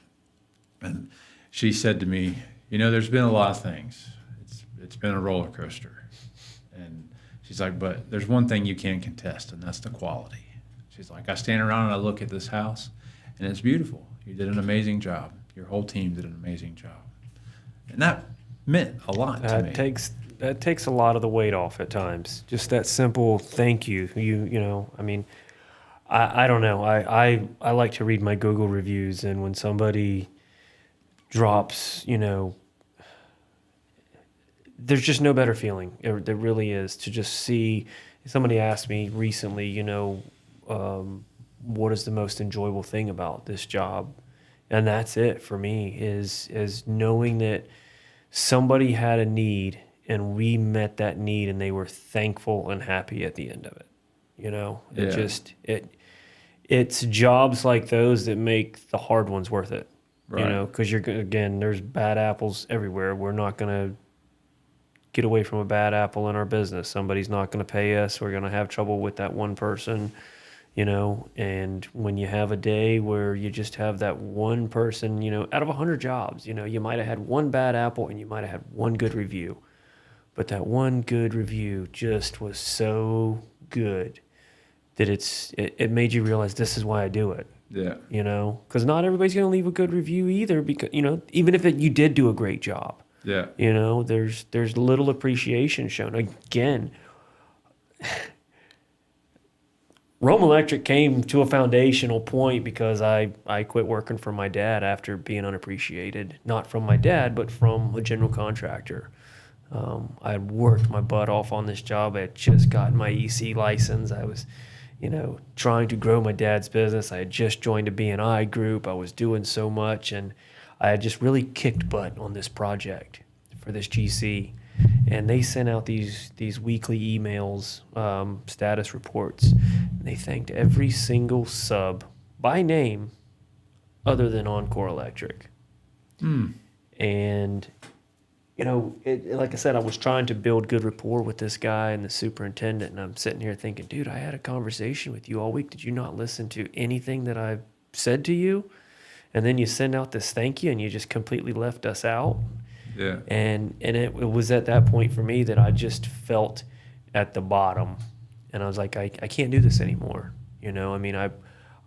And she said to me, there's been a lot of things. It's been a roller coaster. And she's like, but there's one thing you can't contest, and that's the quality. She's like, I stand around and I look at this house, and it's beautiful. You did an amazing job. Your whole team did an amazing job. And that meant a lot to me. That takes a lot of the weight off at times. Just that simple thank you. I mean, I don't know. I like to read my Google reviews, and when somebody drops, there's just no better feeling. There really is, to just see. Somebody asked me recently, what is the most enjoyable thing about this job? And that's it for me, is knowing that somebody had a need and we met that need, and they were thankful and happy at the end of it. It's jobs like those that make the hard ones worth it. Right. Because there's bad apples everywhere. We're not going to get away from a bad apple in our business. Somebody's not going to pay us. We're going to have trouble with that one person, and when you have a day where you just have that one person, out of 100 jobs, you might have had one bad apple and you might have had one good review, but that one good review just was so good that it made you realize, this is why I do it. Yeah. Because not everybody's going to leave a good review either, because, even if you did do a great job. Yeah. There's little appreciation shown. Again, Rome Electric came to a foundational point because I quit working for my dad after being unappreciated. Not from my dad, but from a general contractor. I had worked my butt off on this job. I had just gotten my EC license. I was, trying to grow my dad's business. I had just joined a B&I group. I was doing so much, and I had just really kicked butt on this project for this GC. And they sent out these weekly emails, status reports. And they thanked every single sub by name other than Encore Electric. And, like I said, I was trying to build good rapport with this guy and the superintendent. And I'm sitting here thinking, dude, I had a conversation with you all week. Did you not listen to anything that I said to you? And then you send out this thank you and you just completely left us out. Yeah. And it was at that point for me that I just felt at the bottom, and I was like, I can't do this anymore.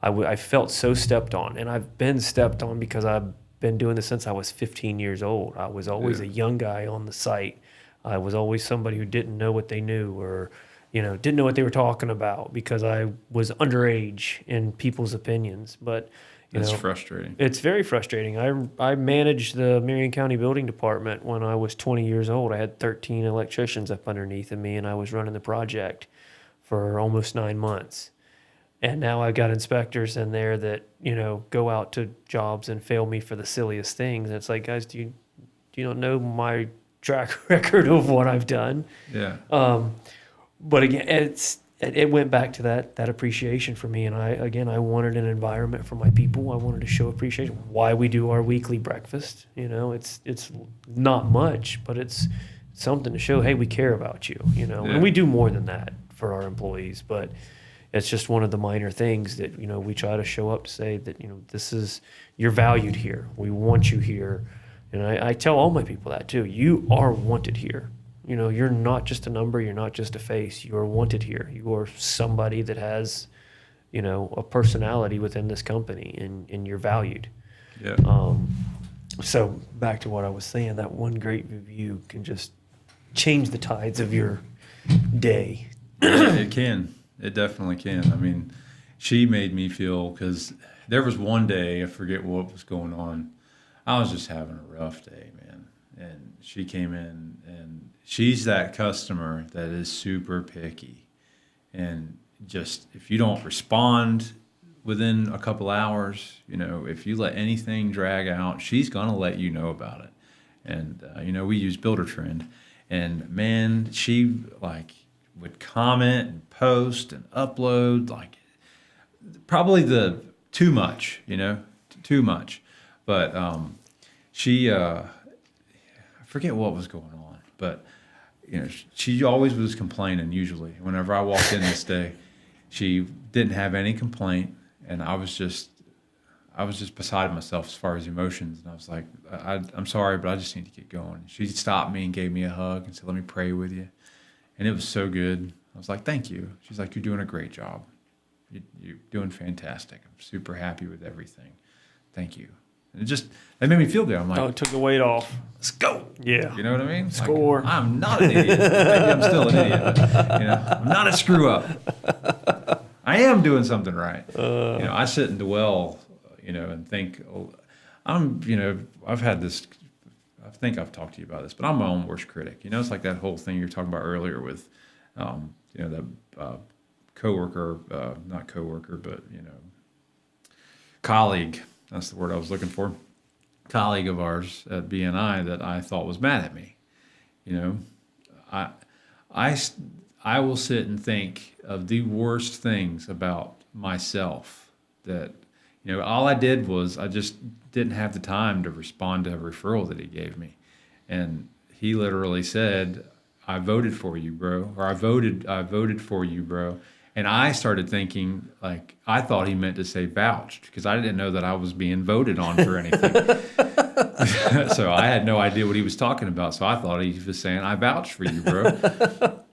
I felt so stepped on, and I've been stepped on because I've been doing this since I was 15 years old. I was always a young guy on the site. I was always somebody who didn't know what they knew, or, didn't know what they were talking about, because I was underage in people's opinions. But That's frustrating. It's very frustrating. I managed the Marion County Building Department when I was 20 years old. I had 13 electricians up underneath of me, and I was running the project for almost 9 months. And now I've got inspectors in there that, go out to jobs and fail me for the silliest things. And it's like, guys, do you not know my track record of what I've done? Yeah. But again, it went back to that appreciation for me. And I wanted an environment for my people. I wanted to show appreciation. Why we do our weekly breakfast, it's not much, but it's something to show, hey, we care about you, and we do more than that for our employees. But it's just one of the minor things that, we try to show up to say that, this is, you're valued here. We want you here. And I tell all my people that too. You are wanted here. You're not just a number. You're not just a face. You are wanted here. You are somebody that has, a personality within this company, and you're valued. Yeah. So back to what I was saying, that one great review can just change the tides of your day. It can. It definitely can. I mean, she made me feel, because there was one day, I forget what was going on. I was just having a rough day, man. And she came in, and she's that customer that is super picky. And just, if you don't respond within a couple hours, if you let anything drag out, she's going to let you know about it. And, we use Builder Trend. And, man, she, would comment and post and upload, probably too much, too much. But she, I forget what was going on, but she always was complaining. Usually, whenever I walked in this day, she didn't have any complaint, and I was just beside myself as far as emotions. And I was like, I'm sorry, but I just need to get going. She stopped me and gave me a hug and said, "Let me pray with you." And it was so good. I was like, "Thank you." She's like, "You're doing a great job. You're doing fantastic. I'm super happy with everything. Thank you." And it made me feel good. I'm like, it took the weight off. Let's go. Yeah. You know what I mean? Score. I'm not an idiot. Maybe I'm still an idiot. But, I'm not a screw up. I am doing something right. I sit and dwell, and think, I've had this, I think I've talked to you about this, but I'm my own worst critic. It's like that whole thing you were talking about earlier with, that coworker, not coworker, but, colleague. That's the word I was looking for. Colleague of ours at BNI that I thought was mad at me. I will sit and think of the worst things about myself that, all I did was I just didn't have the time to respond to a referral that he gave me. And he literally said, "I voted for you, bro," or I voted for you, bro. And I started thinking, I thought he meant to say vouched, because I didn't know that I was being voted on for anything. So I had no idea what he was talking about. So I thought he was saying, "I vouched for you, bro."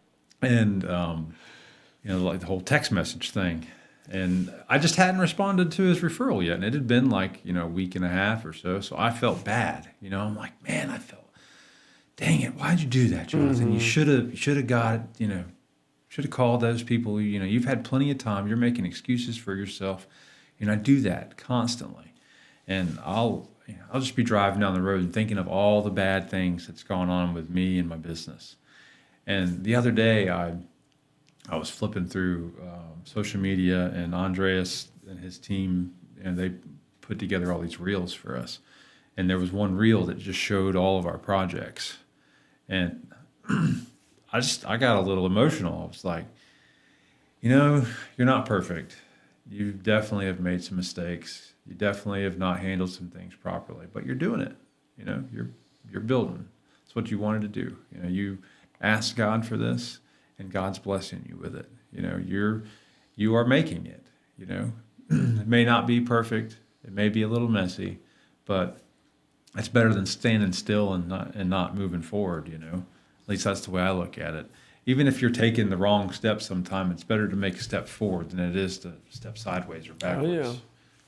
And, the whole text message thing. And I just hadn't responded to his referral yet. And it had been a week and a half or so. So I felt bad. I'm like, man, dang it. Why'd you do that, Jonathan? Mm-hmm. You should have got it, should have called those people. You've had plenty of time. You're making excuses for yourself. I do that constantly. And I'll just be driving down the road and thinking of all the bad things that's gone on with me and my business. And the other day, I was flipping through social media, and Andreas and his team, they put together all these reels for us. And there was one reel that just showed all of our projects. And I got a little emotional. I was like, you're not perfect. You definitely have made some mistakes. You definitely have not handled some things properly, but you're doing it. You're building. It's what you wanted to do. You asked God for this, and God's blessing you with it. You are making it. It may not be perfect. It may be a little messy, but it's better than standing still and not moving forward. At least that's the way I look at it. Even if you're taking the wrong step sometime, it's better to make a step forward than it is to step sideways or backwards. Oh,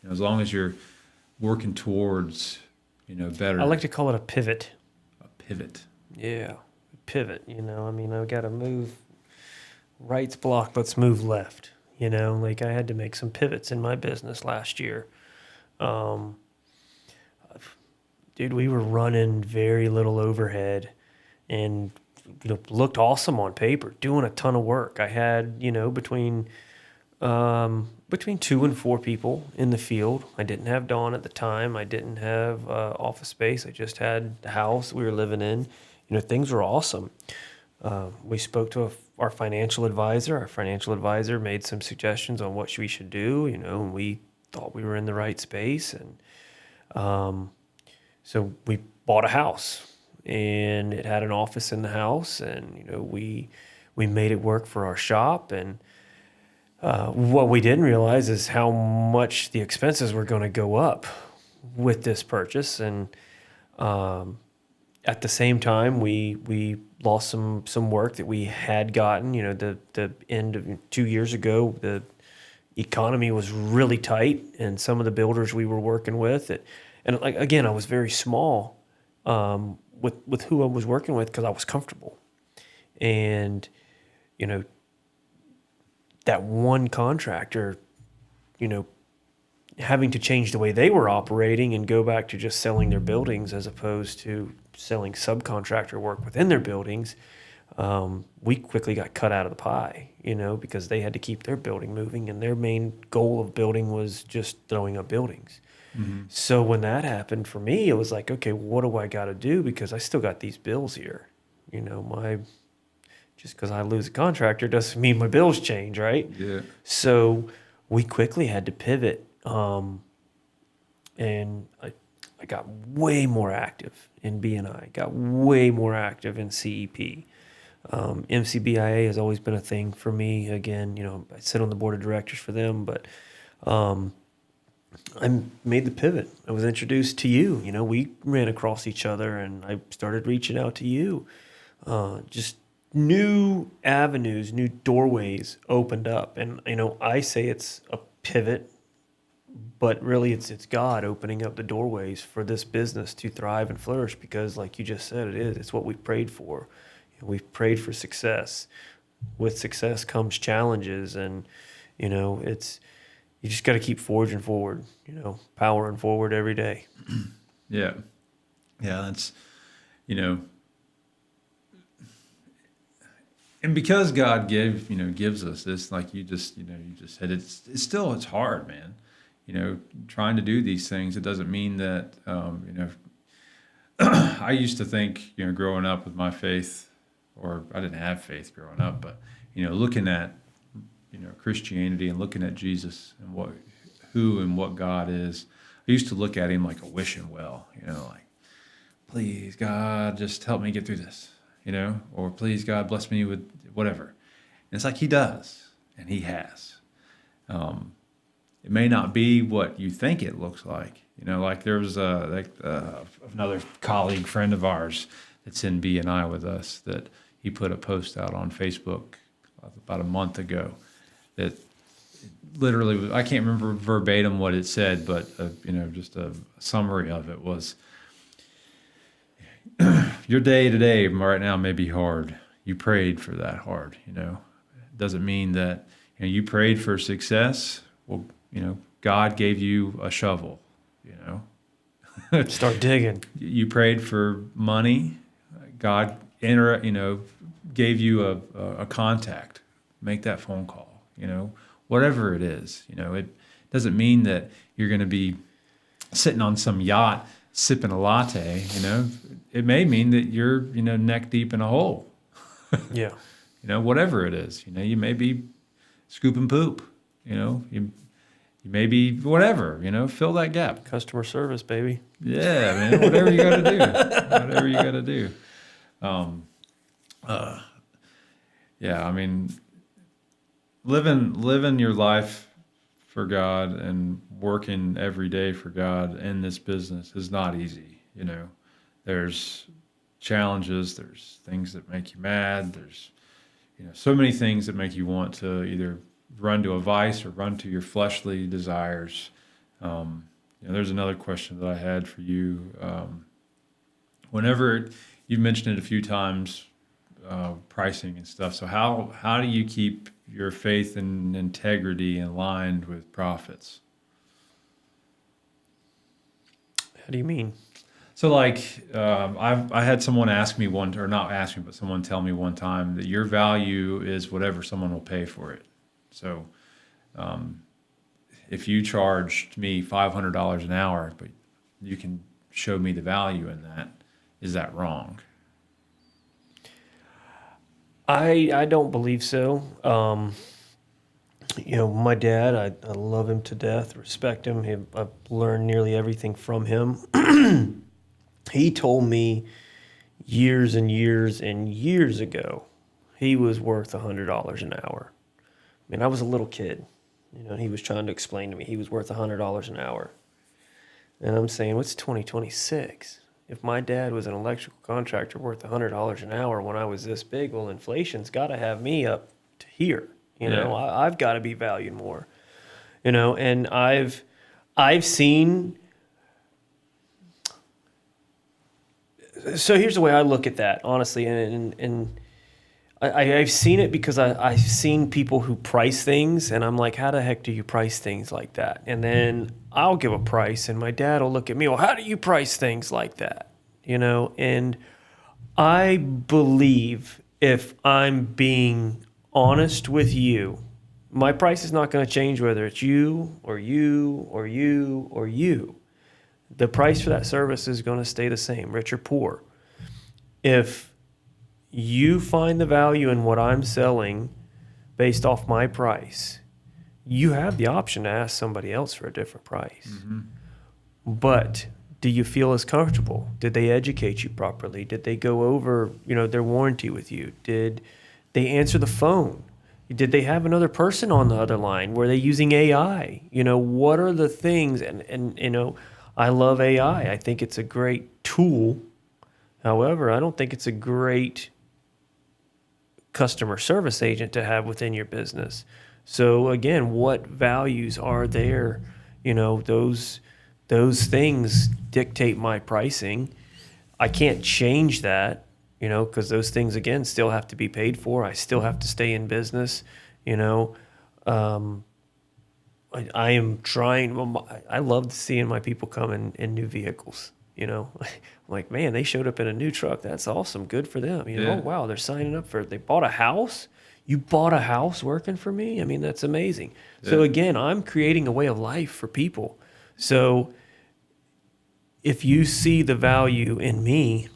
yeah. As long as you're working towards better. I like to call it a pivot. A pivot. Yeah, pivot. I mean, I've got to move. Right's blocked, let's move left. Like I had to make some pivots in my business last year. Dude, we were running very little overhead and looked awesome on paper, doing a ton of work. I had, between 2 and 4 people in the field. I didn't have Dawn at the time. I didn't have office space. I just had the house we were living in. Things were awesome. We spoke to our financial advisor. Our financial advisor made some suggestions on what we should do, and we thought we were in the right space. And so we bought a house, and it had an office in the house, and, we made it work for our shop. And what we didn't realize is how much the expenses were going to go up with this purchase. And at the same time, we lost some work that we had gotten. The end of 2 years ago, the economy was really tight, and some of the builders we were working with, and like again, I was very small with who I was working with because I was comfortable, and that one contractor, having to change the way they were operating and go back to just selling their buildings as opposed to selling subcontractor work within their buildings, we quickly got cut out of the pie, because they had to keep their building moving, and their main goal of building was just throwing up buildings. Mm-hmm. So when that happened for me, it was like, okay, what do I got to do? Because I still got these bills here. Just because I lose a contractor doesn't mean my bills change, right? Yeah. So we quickly had to pivot. And I got way more active in B&I, got way more active in CEP. MCBIA has always been a thing for me. Again, I sit on the board of directors for them, but I made the pivot. I was introduced to you. We ran across each other, and I started reaching out to you. Just new avenues, new doorways opened up. And, I say it's a pivot, but really it's God opening up the doorways for this business to thrive and flourish, because like you just said, it's what we've prayed for. We've prayed for success. With success comes challenges, and it's you just got to keep forging forward, powering forward every day. Yeah. That's and because God gives us this, like you just said, it's hard, man. Trying to do these things, it doesn't mean that, I used to think, growing up with my faith, or I didn't have faith growing up, but, looking at, Christianity and looking at Jesus and who and what God is, I used to look at him like a wishing well, like, please, God, just help me get through this, or please, God, bless me with whatever. And it's like he does, and he has. It may not be what you think it looks like. Like there was another colleague, friend of ours that's in B&I with us, that he put a post out on Facebook about a month ago that literally, I can't remember verbatim what it said, but just a summary of it was, your day today right now may be hard. You prayed for that hard, It doesn't mean that you prayed for success. Well, God gave you a shovel, Start digging. You prayed for money. God, gave you a contact. Make that phone call, whatever it is. It doesn't mean that you're going to be sitting on some yacht sipping a latte. It may mean that you're, neck deep in a hole. Yeah. Whatever it is, you may be scooping poop, you may be whatever, fill that gap. Customer service, baby. Yeah, man, whatever you got to do, whatever you got to do. Yeah, I mean, living your life for God and working every day for God in this business is not easy. There's challenges, there's things that make you mad, there's so many things that make you want to either run to a vice or run to your fleshly desires. There's another question that I had for you. Whenever you've mentioned it a few times, pricing and stuff. So how do you keep your faith and integrity aligned with profits? How do you mean? So like, I had someone ask me or not ask me, but someone tell me one time that your value is whatever someone will pay for it. So, if you charged me $500 an hour, but you can show me the value in that, is that wrong? I don't believe so. My dad, I love him to death, respect him. I've learned nearly everything from him. He told me years and years and years ago, he was worth $100 an hour. I mean, I was a little kid, and he was trying to explain to me he was worth $100 an hour. And I'm saying, what's 2026? If my dad was an electrical contractor worth $100 an hour when I was this big, well, inflation's got to have me up to here. I've got to be valued more. And I've seen. So here's the way I look at that, honestly, and I've seen it because I've seen people who price things, and I'm like, how the heck do you price things like that? And then I'll give a price, and my dad will look at me, well, how do you price things like that? And I believe if I'm being honest with you, my price is not going to change whether it's you or you or you or you. The price for that service is going to stay the same, rich or poor. If you find the value in what I'm selling based off my price, you have the option to ask somebody else for a different price. Mm-hmm. But do you feel as comfortable? Did they educate you properly? Did they go over, their warranty with you? Did they answer the phone? Did they have another person on the other line? Were they using AI? What are the things? And I love AI. I think it's a great tool. However, I don't think it's a great customer service agent to have within your business. So again, what values are there? Those things dictate my pricing. I can't change that, because those things, again, still have to be paid for. I still have to stay in business, I am trying. I love seeing my people come in new vehicles. I'm like, man, they showed up in a new truck. That's awesome. Good for them. Yeah. Oh, wow, they're signing up they bought a house. You bought a house working for me? I mean, that's amazing. Yeah. So again, I'm creating a way of life for people. So if you see the value in me,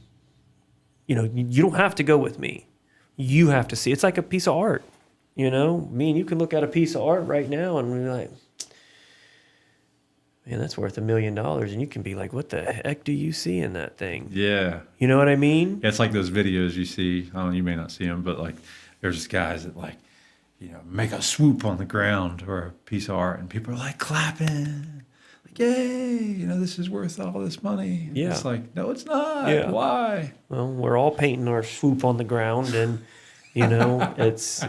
you don't have to go with me. You have to see. It's like a piece of art. Me and you can look at a piece of art right now and be like, man, that's worth $1 million. And you can be like, what the heck do you see in that thing? Yeah. You know what I mean? Yeah, it's like those videos you see. I don't know, you may not see them, but like there's just guys that make a swoop on the ground or a piece of art and people are like clapping. Like, yay, this is worth all this money. Yeah. It's like, no, it's not. Yeah. Why? Well, we're all painting our swoop on the ground and, it's...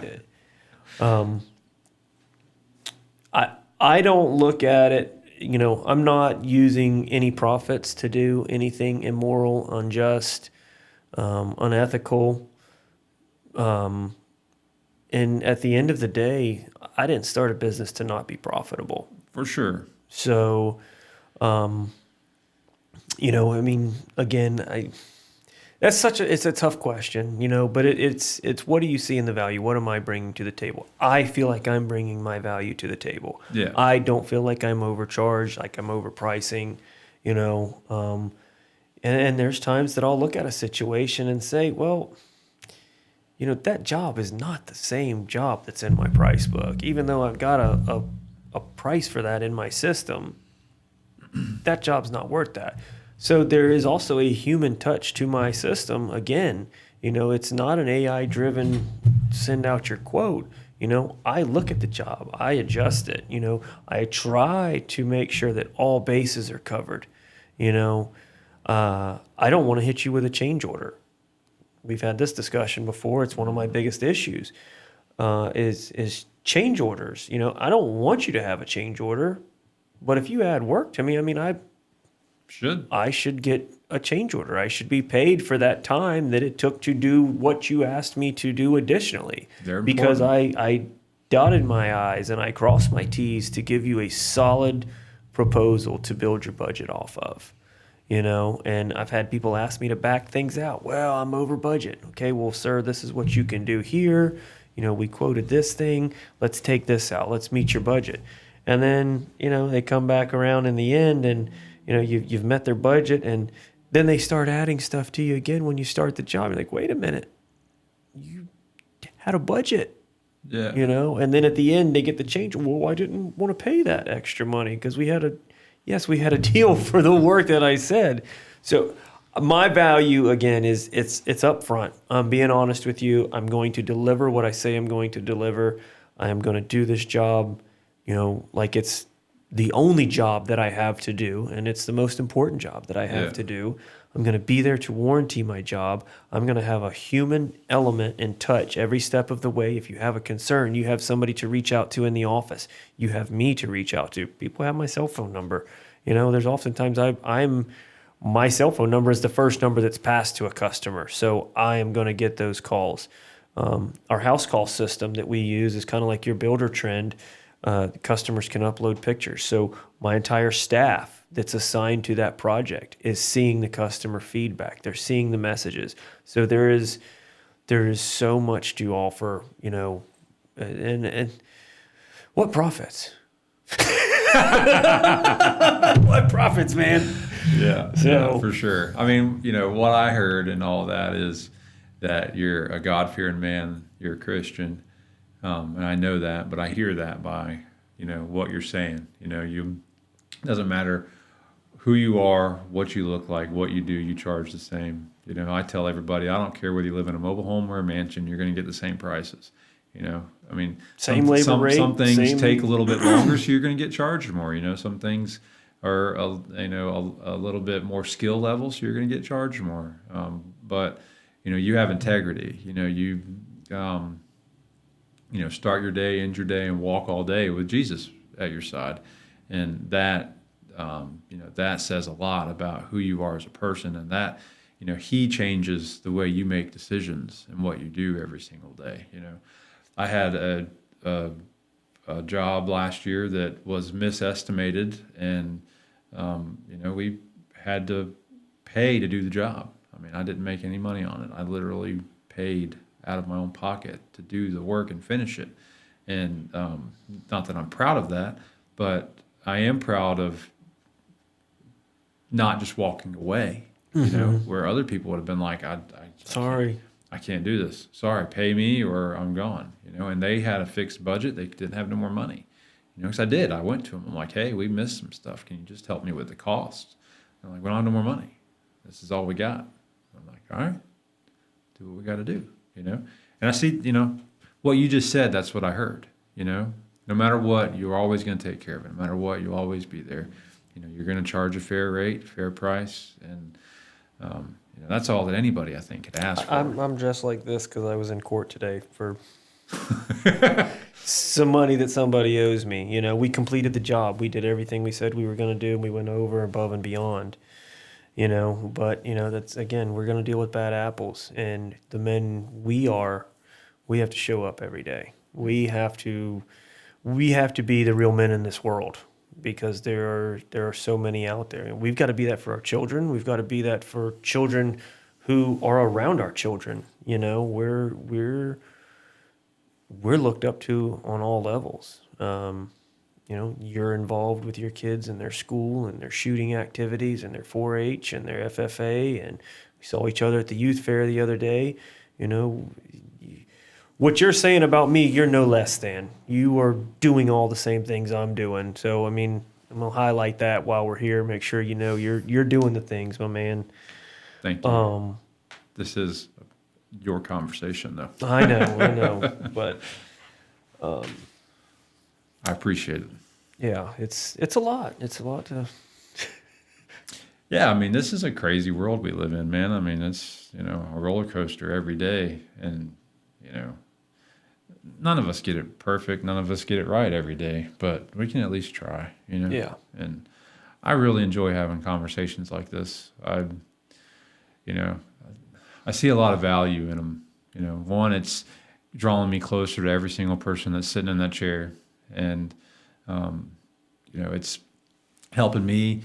I don't look at it, I'm not using any profits to do anything immoral, unjust, unethical. And at the end of the day, I didn't start a business to not be profitable. For sure. So, again, it's a tough question, but it's what do you see in the value? What am I bringing to the table? I feel like I'm bringing my value to the table. Yeah. I don't feel like I'm overcharged, like I'm overpricing, and there's times that I'll look at a situation and say, well, that job is not the same job that's in my price book. Even though I've got a price for that in my system, that job's not worth that. So there is also a human touch to my system. Again, it's not an AI-driven send out your quote. I look at the job. I adjust it. I try to make sure that all bases are covered. I don't want to hit you with a change order. We've had this discussion before. It's one of my biggest issues is change orders. I don't want you to have a change order. But if you add work to me, I mean, Should. I should get a change order. I should be paid for that time that it took to do what you asked me to do additionally. They're Because important. I dotted my I's and I crossed my T's to give you a solid proposal to build your budget off of. You know, and I've had people ask me to back things out. Well, I'm over budget. Okay, well, sir, this is what you can do here. You know, we quoted this thing. Let's take this out. Let's meet your budget. And then, you know, they come back around in the end and, you know, you've met their budget, and then they start adding stuff to you again when you start the job. You're like, wait a minute, you had a budget. Yeah. You know, and then at the end they get the change. Well, I didn't want to pay that extra money because we had a deal for the work that I said. So my value again is it's upfront. I'm being honest with you. I'm going to deliver what I say I'm going to deliver. I am going to do this job, you know, like it's the only job that I have to do, and it's the most important job that I have to do. I'm going to be there to warranty my job. I'm going to have a human element and touch every step of the way. If you have a concern, you have somebody to reach out to in the office. You have me to reach out to. People have my cell phone number. You know, there's oftentimes my cell phone number is the first number that's passed to a customer. So I am going to get those calls. Our house call system that we use is kind of like your builder trend. Customers can upload pictures. So my entire staff that's assigned to that project is seeing the customer feedback. They're seeing the messages. So there is so much to offer, you know, and what profits? What profits, man? Yeah, So yeah, for sure. I mean, you know, what I heard and all that is that you're a God-fearing man, you're a Christian, and I know that, but I hear that by, you know, what you're saying. You know, doesn't matter who you are, what you look like, what you do, you charge the same. You know, I tell everybody, I don't care whether you live in a mobile home or a mansion, you're going to get the same prices. You know, I mean, same labor rate. Some things take a little bit longer, so you're going to get charged more. You know, some things are a little bit more skill level, so you're going to get charged more. But you know, you have integrity. You know, you know, start your day, end your day, and walk all day with Jesus at your side, and that you know, that says a lot about who you are as a person, and that, you know, He changes the way you make decisions and what you do every single day. You know, I had a job last year that was misestimated, and you know, we had to pay to do the job. I mean, I didn't make any money on it. I literally paid out of my own pocket to do the work and finish it. And not that I'm proud of that, but I am proud of not just walking away, you know, where other people would have been like, Sorry. I can't do this. Sorry, pay me or I'm gone. You know, and they had a fixed budget. They didn't have no more money. You know, because I did. I went to them. I'm like, hey, we missed some stuff. Can you just help me with the costs? They're like, we don't have no more money. This is all we got. I'm like, all right, do what we got to do, you know? And I see, you know, what you just said, that's what I heard, you know? No matter what, you're always going to take care of it. No matter what, you'll always be there. You know, you're going to charge a fair rate, fair price, and you know, that's all that anybody, I think, could ask for. I'm dressed like this because I was in court today for some money that somebody owes me. You know, we completed the job. We did everything we said we were going to do, and we went over above and beyond. You know, but, you know, that's, again, we're going to deal with bad apples. And the men we have to show up every day. We have to be the real men in this world, because there are so many out there. And we've got to be that for our children. We've got to be that for children who are around our children. You know, we're looked up to on all levels. You know, you're involved with your kids in their school and their shooting activities and their 4-H and their FFA. And we saw each other at the youth fair the other day. You know, what you're saying about me, you're no less than. You are doing all the same things I'm doing. So, I mean, I'm going to highlight that while we're here. Make sure you know you're doing the things, my man. Thank you. This is your conversation, though. I know. But I appreciate it. yeah, it's a lot. It's a lot to... Yeah, I mean, this is a crazy world we live in, man. I mean, it's, you know, a roller coaster every day. And, you know, none of us get it perfect. None of us get it right every day, but we can at least try, you know? Yeah. And I really enjoy having conversations like this. You know, I see a lot of value in them. You know, one, it's drawing me closer to every single person that's sitting in that chair. And, you know, it's helping me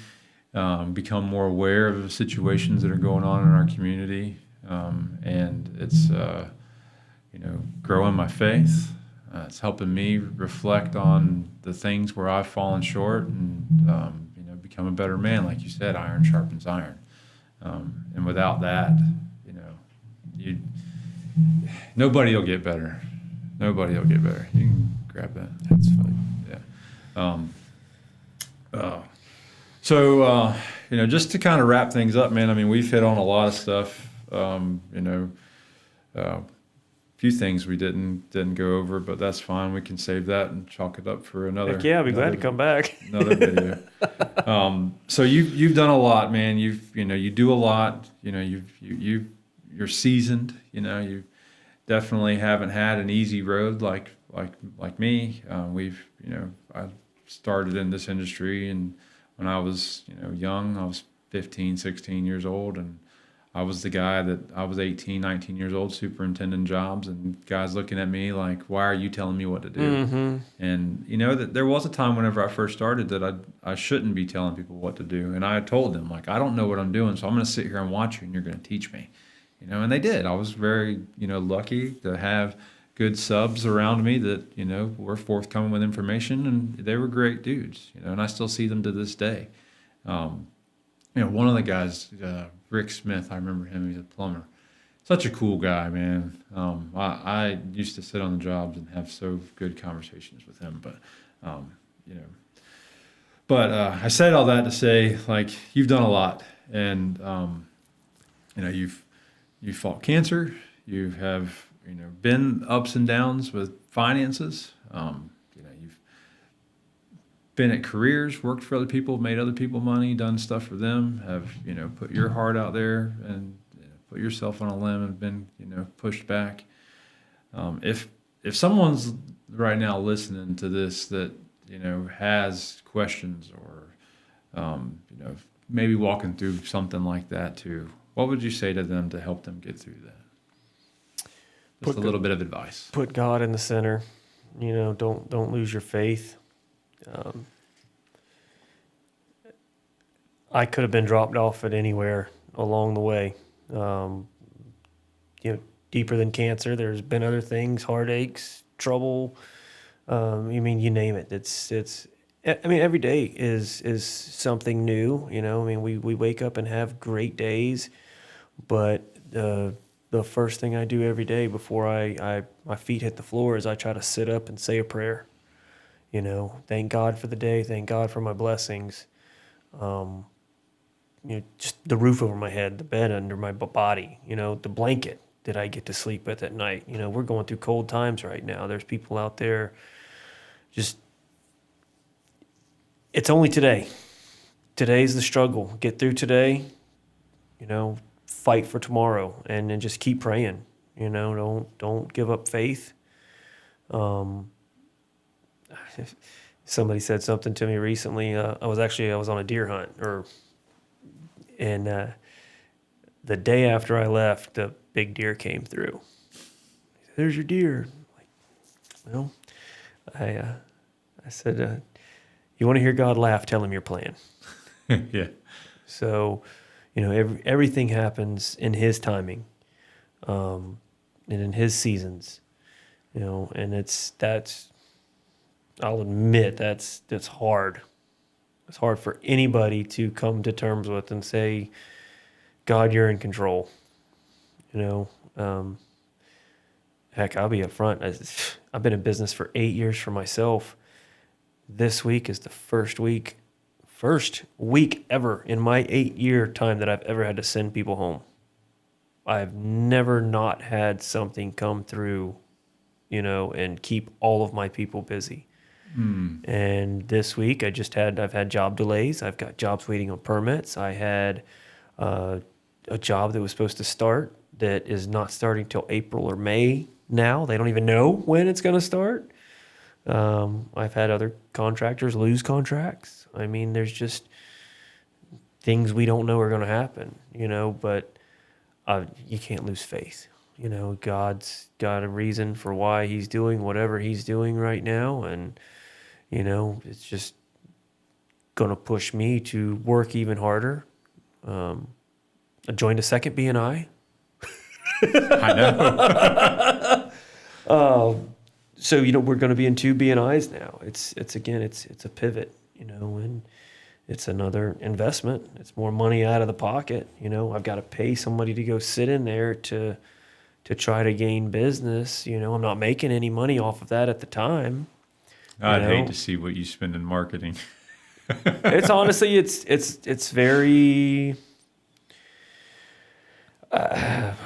become more aware of the situations that are going on in our community. And it's, you know, growing my faith. It's helping me reflect on the things where I've fallen short and, you know, become a better man. Like you said, iron sharpens iron. And without that, you know, nobody will get better. Nobody will get better. You can grab that. That's fine. Yeah. So, you know, just to kind of wrap things up, man, I mean, we've hit on a lot of stuff. You know, a few things we didn't go over, but that's fine. We can save that and chalk it up for another. Heck yeah, I'll be glad to come back. Another video. So you've done a lot, man. You know, you do a lot. You know, you're seasoned. You know, you definitely haven't had an easy road like me. You know, I started in this industry, and when I was, you know, young, I was 15, 16 years old, and I was the guy that I was 18, 19 years old, superintending jobs, and guys looking at me like, why are you telling me what to do? Mm-hmm. And, you know, that there was a time whenever I first started that I shouldn't be telling people what to do. And I told them, like, I don't know what I'm doing, so I'm going to sit here and watch you, and you're going to teach me. You know, and they did. I was very, you know, lucky to have good subs around me that, you know, were forthcoming with information, and they were great dudes, you know, and I still see them to this day. You know, one of the guys, Rick Smith, I remember him. He's a plumber. Such a cool guy, man. I used to sit on the jobs and have so good conversations with him. But, you know, I said all that to say, like, you've done a lot, and you know, you've fought cancer. You have, you know, been ups and downs with finances. You know, you've been at careers, worked for other people, made other people money, done stuff for them, have, you know, put your heart out there and, you know, put yourself on a limb and been, you know, pushed back. If someone's right now listening to this that, you know, has questions or, you know, maybe walking through something like that too, what would you say to them to help them get through that? Just a little bit of advice. Put God in the center. You know, don't lose your faith. I could have been dropped off at anywhere along the way. You know, deeper than cancer, there's been other things, heartaches, trouble. You mean, you name it. It's. I mean, every day is something new. You know, I mean, we wake up and have great days, but the first thing I do every day before my feet hit the floor is I try to sit up and say a prayer. You know, thank God for the day, thank God for my blessings. You know, just the roof over my head, the bed under my body, you know, the blanket that I get to sleep with at night. You know, we're going through cold times right now. There's people out there just, it's only today. Today's the struggle. Get through today, you know, fight for tomorrow, and then just keep praying. You know, don't give up faith. Somebody said something to me recently. I was on a deer hunt, and the day after I left, the big deer came through. There's your deer. Well, I said, you want to hear God laugh? Tell him your plan. Yeah. So, you know, everything happens in His timing, and in His seasons. You know, and I'll admit that's hard. It's hard for anybody to come to terms with and say, God, you're in control. You know, heck, I'll be upfront. I've been in business for 8 years for myself. This week is the first week ever in my 8-year time that I've ever had to send people home. I've never not had something come through, you know, and keep all of my people busy. And this week I've had job delays. I've got jobs waiting on permits. I had a job that was supposed to start that is not starting till April or May now. They don't even know when it's going to start. I've had other contractors lose contracts. I mean, there's just things we don't know are going to happen, but you can't lose faith. God's got a reason for why he's doing whatever he's doing right now. And, it's just going to push me to work even harder. I joined a second BNI. I know. So, we're going to be in 2 BNIs now. It's a pivot, and it's another investment. It's more money out of the pocket. I've got to pay somebody to go sit in there to try to gain business. I'm not making any money off of that at the time. I'd hate to see what you spend in marketing. It's honestly, it's very,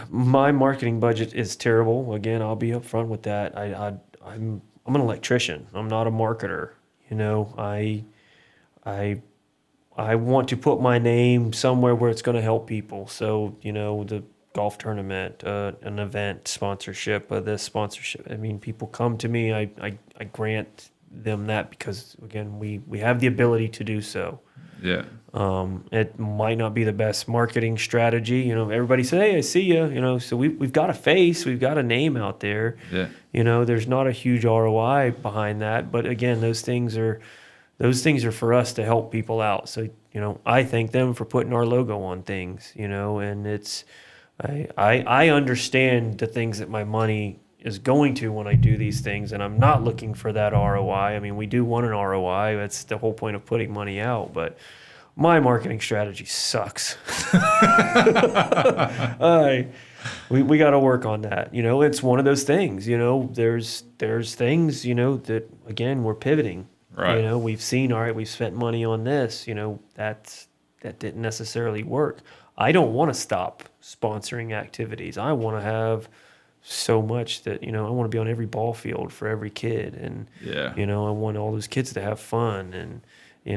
my marketing budget is terrible. Again, I'll be upfront with that. I'm an electrician. I'm not a marketer. I want to put my name somewhere where it's going to help people. So, the golf tournament, an event sponsorship, this sponsorship. I mean, people come to me. I grant them that because, again, we have the ability to do so. Yeah. It might not be the best marketing strategy. Everybody say, hey, I see you. So we've got a face, we've got a name out there. Yeah. There's not a huge ROI behind that. But again, those things are for us to help people out. So, I thank them for putting our logo on things, and it's, I understand the things that my money is going to when I do these things, and I'm not looking for that ROI. I mean, we do want an ROI. That's the whole point of putting money out, but my marketing strategy sucks. We got to work on that. It's one of those things, there's things, that again, we're pivoting. Right. We've seen, all right, we've spent money on this, that didn't necessarily work. I don't want to stop sponsoring activities. I want to have so much that, I want to be on every ball field for every kid. And, yeah. I want all those kids to have fun. And, I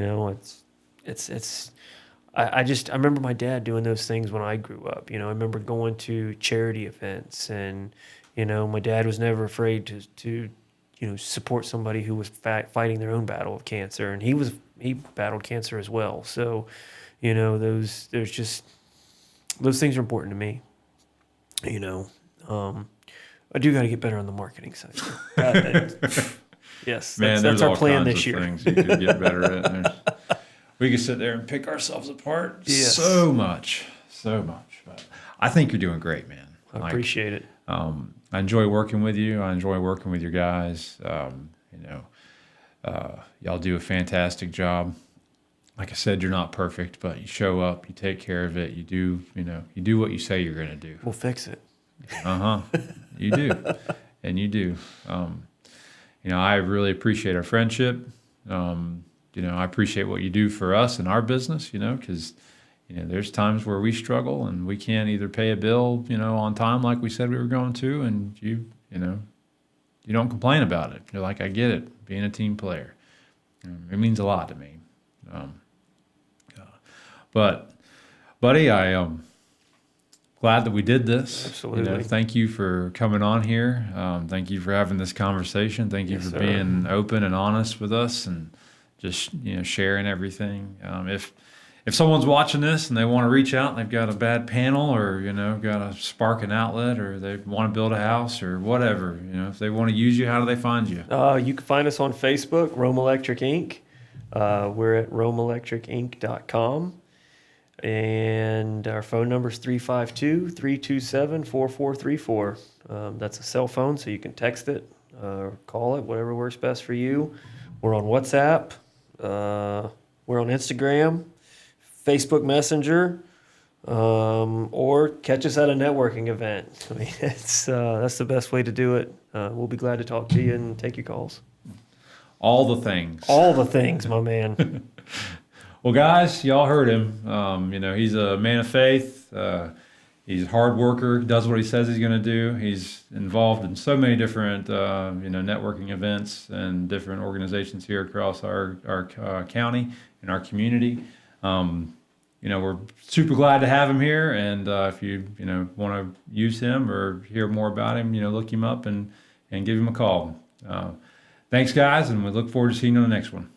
remember my dad doing those things when I grew up. I remember going to charity events and, my dad was never afraid to support somebody who was fighting their own battle of cancer. And he battled cancer as well. So, those things are important to me. I do got to get better on the marketing side. Yes, Man, that's our plan kinds this year. Things you could get better at. We could sit there and pick ourselves apart so much. But I think you're doing great, man. I appreciate it. I enjoy working with you. I enjoy working with your guys. Y'all do a fantastic job. Like I said, you're not perfect, but you show up, you take care of it. You do what you say you're going to do. We'll fix it. You do. And you do. I really appreciate our friendship. I appreciate what you do for us and our business, because, there's times where we struggle and we can't either pay a bill, on time like we said we were going to, and you don't complain about it. You're like, I get it, being a team player. It means a lot to me. But, buddy, I am glad that we did this. Absolutely. Thank you for coming on here. Thank you for having this conversation. Thank you for being open and honest with us and just sharing everything. If someone's watching this and they want to reach out and they've got a bad panel or got to spark an outlet or they want to build a house or whatever, if they want to use you, how do they find you? You can find us on Facebook, Rome Electric Inc. We're at romeelectricinc.com. And our phone number is 352-327-4434. That's a cell phone, so you can text it or call it, whatever works best for you. We're on WhatsApp. We're on Instagram, Facebook Messenger, or catch us at a networking event. I mean, that's the best way to do it. We'll be glad to talk to you and take your calls. All the things. All the things, my man. Well, guys, y'all heard him. He's a man of faith. He's a hard worker, does what he says he's going to do. He's involved in so many different, networking events and different organizations here across our county and our community. we're super glad to have him here. And if you want to use him or hear more about him, look him up and give him a call. Thanks, guys, and we look forward to seeing you on the next one.